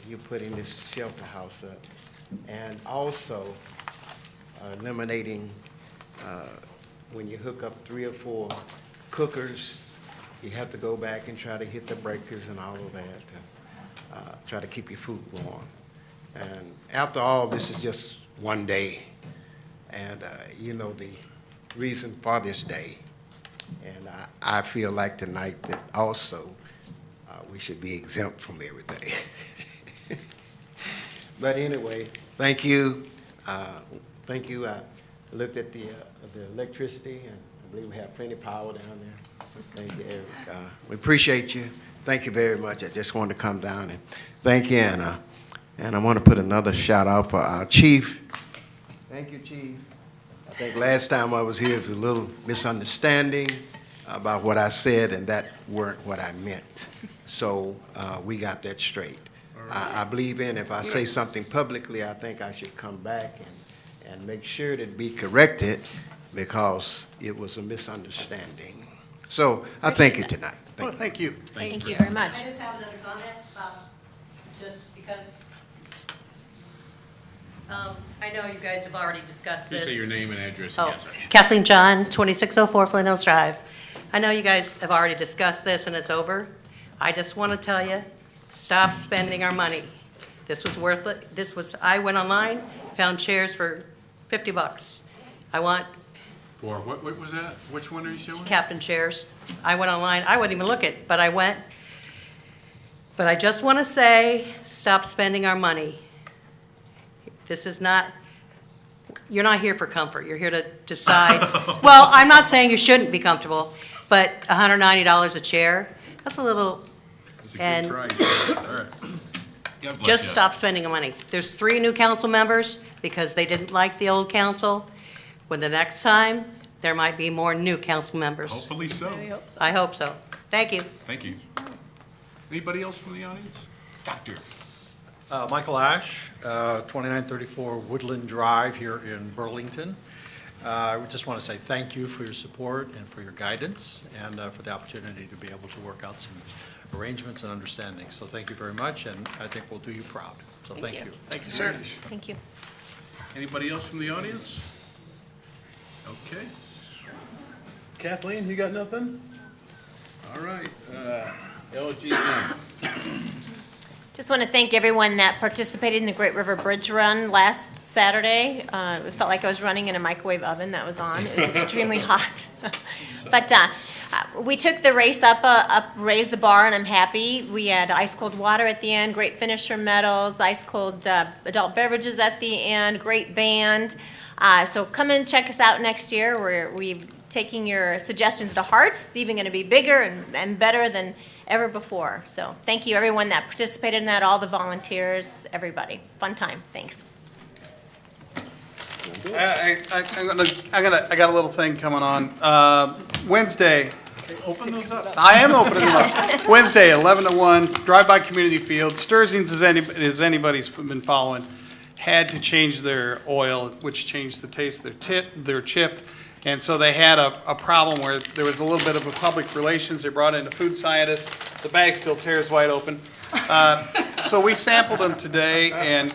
you putting this shelter house up. And also eliminating when you hook up 3 or 4 cookers, you have to go back and try to hit the breakers and all of that to try to keep your food warm. And after all, this is just one day. And, you know, the reason for this day. And I feel like tonight that also we should be exempt from everything. But anyway, thank you. Thank you. I looked at the electricity, and I believe we have plenty of power down there. Thank you, Eric. We appreciate you. Thank you very much. I just wanted to come down and thank you. And I want to put another shout out for our chief. Thank you, Chief. I think last time I was here was a little misunderstanding about what I said, and that weren't what I meant. So we got that straight. I believe in if I say something publicly, I think I should come back and make sure that it be corrected because it was a misunderstanding. So I thank you tonight. Well, thank you. Thank you very much. I just have another comment about, just because, I know you guys have already discussed this. Just say your name and address Oh, again, sir. Kathleen John, 2604 Flint Hills Drive. I know you guys have already discussed this and it's over. I just want to tell you, stop spending our money. This was worth it. I went online, found chairs for $50. I want For, what was that? Which one are you showing? captain chairs. I went online, I wouldn't even look at, but I went. But I just want to say, stop spending our money. This is not, you're not here for comfort, you're here to decide. Well, I'm not saying you shouldn't be comfortable, but $190 a chair, that's a little, That's a and- good price. All right. God bless just you. stop spending the money. There's 3 new council members because they didn't like the old council. When the next time, there might be more new council members. Hopefully so. I hope so. Thank you. Thank you. Anybody else from the audience? Doctor. Michael Ash, 2934 Woodland Drive here in Burlington. I would just want to say thank you for your support and for your guidance and for the opportunity to be able to work out some arrangements and understanding. So thank you very much, and I think we'll do you proud. So thank you. Thank you, sir. Thank you. Anybody else from the audience? Okay. Kathleen, you got nothing? All right, LGN. Just want to thank everyone that participated in the Great River Bridge Run last Saturday. It felt like I was running in a microwave oven that was on. It was extremely hot. But we took the race up, raised the bar, and I'm happy. We had ice-cold water at the end, great finisher medals, ice-cold adult beverages at the end, great band. So come and check us out next year. We're taking your suggestions to heart. It's even going to be bigger and better than ever before. So thank you, everyone that participated in that, all the volunteers, everybody. Fun time. Thanks. I got a little thing coming on. Wednesday. Open those up. I am opening them up. Wednesday, 11 to 1, drive-by community field. Sturzing's, as anybody's been following, had to change their oil, which changed the taste of their chip. And so they had a problem where there was a little bit of a public relations. They brought in a food scientist. The bag still tears wide open. So we sampled them today, and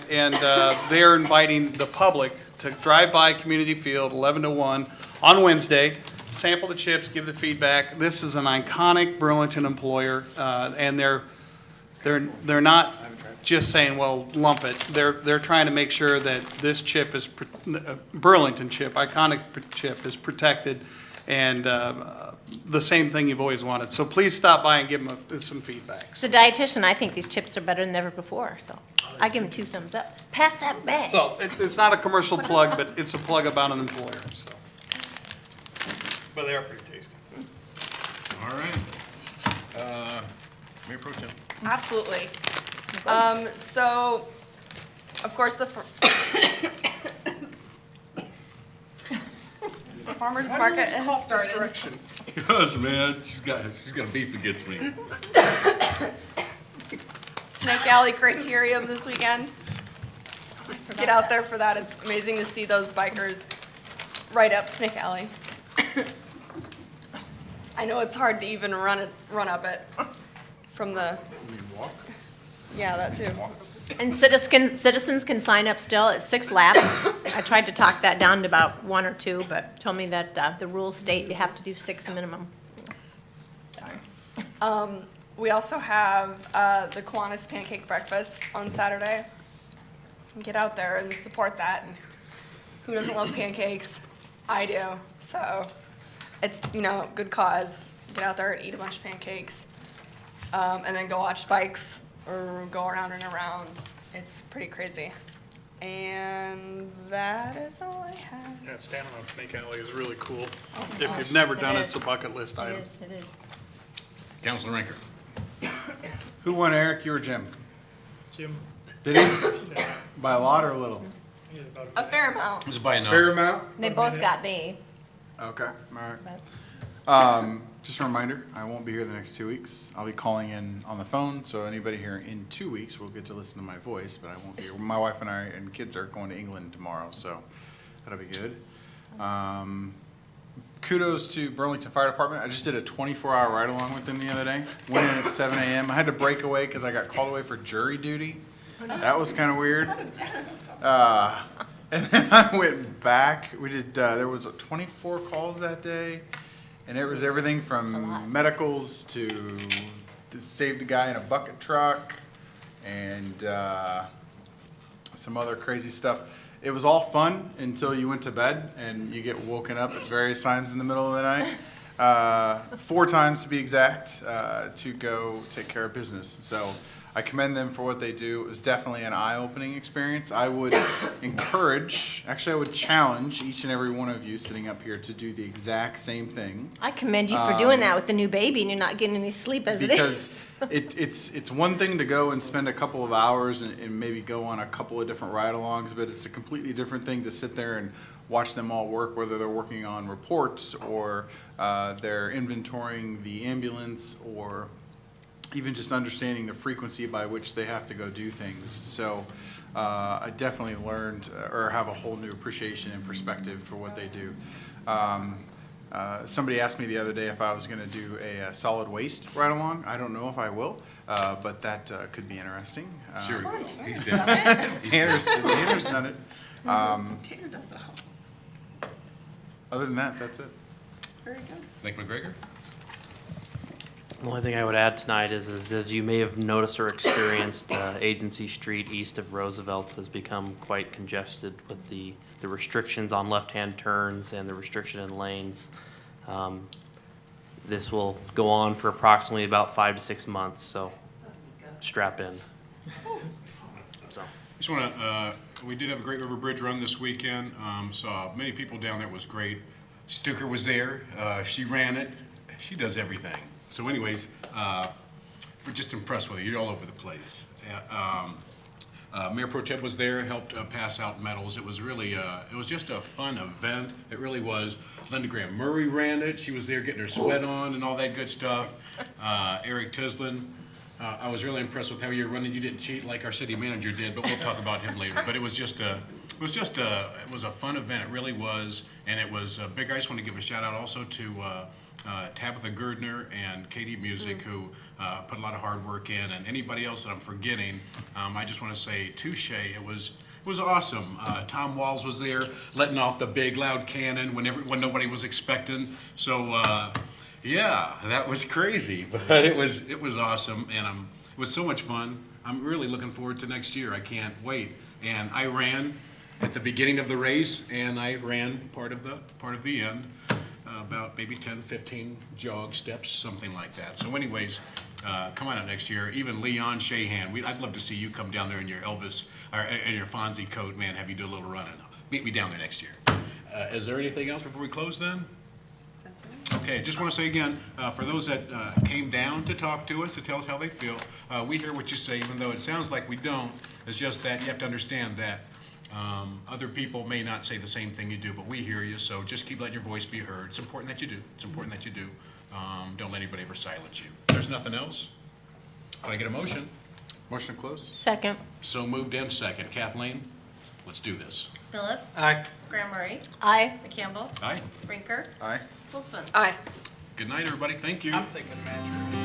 they're inviting the public to drive by Community Field, 11 to 1, on Wednesday, sample the chips, give the feedback. This is an iconic Burlington employer, and they're not just saying, well, lump it. They're trying to make sure that this chip is, Burlington chip, iconic chip, is protected, and the same thing you've always wanted. So please stop by and give them some feedback. As a dietitian, I think these chips are better than ever before, so I give them 2 thumbs up. Pass that bag. So it's not a commercial plug, but it's a plug about an employer, so. But they are pretty tasty. All right. Mayor Pro Tem. Absolutely. So, of course, the farmer's market has started. Yes, man, she's got beef against me. Snake Alley Criterium this weekend. Get out there for that. It's amazing to see those bikers right up Snake Alley. I know it's hard to even run up it from the. Walk? Yeah, that too. And citizens can sign up still at 6 laps. I tried to talk that down to about 1 or 2, but told me that the rules state you have to do 6 minimum. We also have the Kiwanis Pancake Breakfast on Saturday. get out there and support that. And who doesn't love pancakes? I do. So it's, good cause. Get out there and eat a bunch of pancakes. And then go watch bikes or go around and around. It's pretty crazy. And that is all I have. Yeah, standing on Snake Alley is really cool. If you've never done it, it's a bucket list item. It is. Counselor Rinker. Who won, Eric? You or Jim? Jim? Did he? By a lot or a little? A fair amount. This is by enough. Fair amount? They both got me. Okay, all right. But- Just a reminder, I won't be here the next 2 weeks. I'll be calling in on the phone, so anybody here in 2 weeks will get to listen to my voice, but I won't be here. My wife and I and kids are going to England tomorrow, so that'll be good. Kudos to Burlington Fire Department. I just did a 24-hour ride-along with them the other day. Went in at 7 a.m. I had to break away because I got called away for jury duty. That was kind of weird. And then I went back. We did, there was 24 calls that day. And it was everything from medicals to save the guy in a bucket truck and some other crazy stuff. It was all fun until you went to bed and you get woken up at various times in the middle of the night. 4 times to be exact, to go take care of business. So I commend them for what they do. It was definitely an eye-opening experience. I would encourage, actually I would challenge each and every one of you sitting up here to do the exact same thing. I commend you for doing that with the new baby and you're not getting any sleep as it is. Because it's one thing to go and spend a couple of hours and maybe go on a couple of different ride-alongs, but it's a completely different thing to sit there and watch them all work, whether they're working on reports or they're inventorying the ambulance or even just understanding the frequency by which they have to go do things. So I definitely learned or have a whole new appreciation and perspective for what they do. Somebody asked me the other day if I was going to do a solid waste ride along. I don't know if I will, but that could be interesting. Sure he will. He's done it. Tanner's done it. Tanner does that. Other than that, that's it. Very good. Nick McGregor. The only thing I would add tonight is as you may have noticed or experienced, Agency Street east of Roosevelt has become quite congested with the restrictions on left-hand turns and the restriction in lanes. This will go on for approximately about 5 to 6 months, so strap in. So. Just want to, we did have a Great River Bridge run this weekend. Saw many people down there. It was great. Stuker was there. She ran it. She does everything. So anyways, we're just impressed with you. You're all over the place. Mayor Pro Tem was there, helped pass out medals. It was really, it was just a fun event. It really was. Linda Graham Murray ran it. She was there getting her sweat on and all that good stuff. Eric Tislin. I was really impressed with how you were running. You didn't cheat like our city manager did, but we'll talk about him later. But it was just a, it was a fun event. It really was, and it was big. I just want to give a shout out also to Tabitha Girdner and Katie Music, who put a lot of hard work in, and anybody else that I'm forgetting. I just want to say touche. It was awesome. Tom Walls was there, letting off the big loud cannon when nobody was expecting. So. Yeah, that was crazy, but it was awesome, and it was so much fun. I'm really looking forward to next year. I can't wait. And I ran at the beginning of the race, and I ran part of the end, about maybe 10, 15 jog steps, something like that. So anyways, come on out next year. Even Leon Shahan, I'd love to see you come down there in your Elvis or in your Fonzie coat, man. Have you do a little running. Meet me down there next year. Is there anything else before we close then? Okay, just want to say again, for those that came down to talk to us, to tell us how they feel, we hear what you say, even though it sounds like we don't. It's just that you have to understand that other people may not say the same thing you do, but we hear you, so just keep letting your voice be heard. It's important that you do. It's important that you do. Don't let anybody ever silence you. If there's nothing else, can I get a motion? Motion to close? Second. So moved and second. Kathleen, let's do this. Phillips. Aye. Graham Murray. Aye. McCampbell. Aye. Rinker. Aye. Wilson. Aye. Good night, everybody. Thank you. I'm thinking Madrid.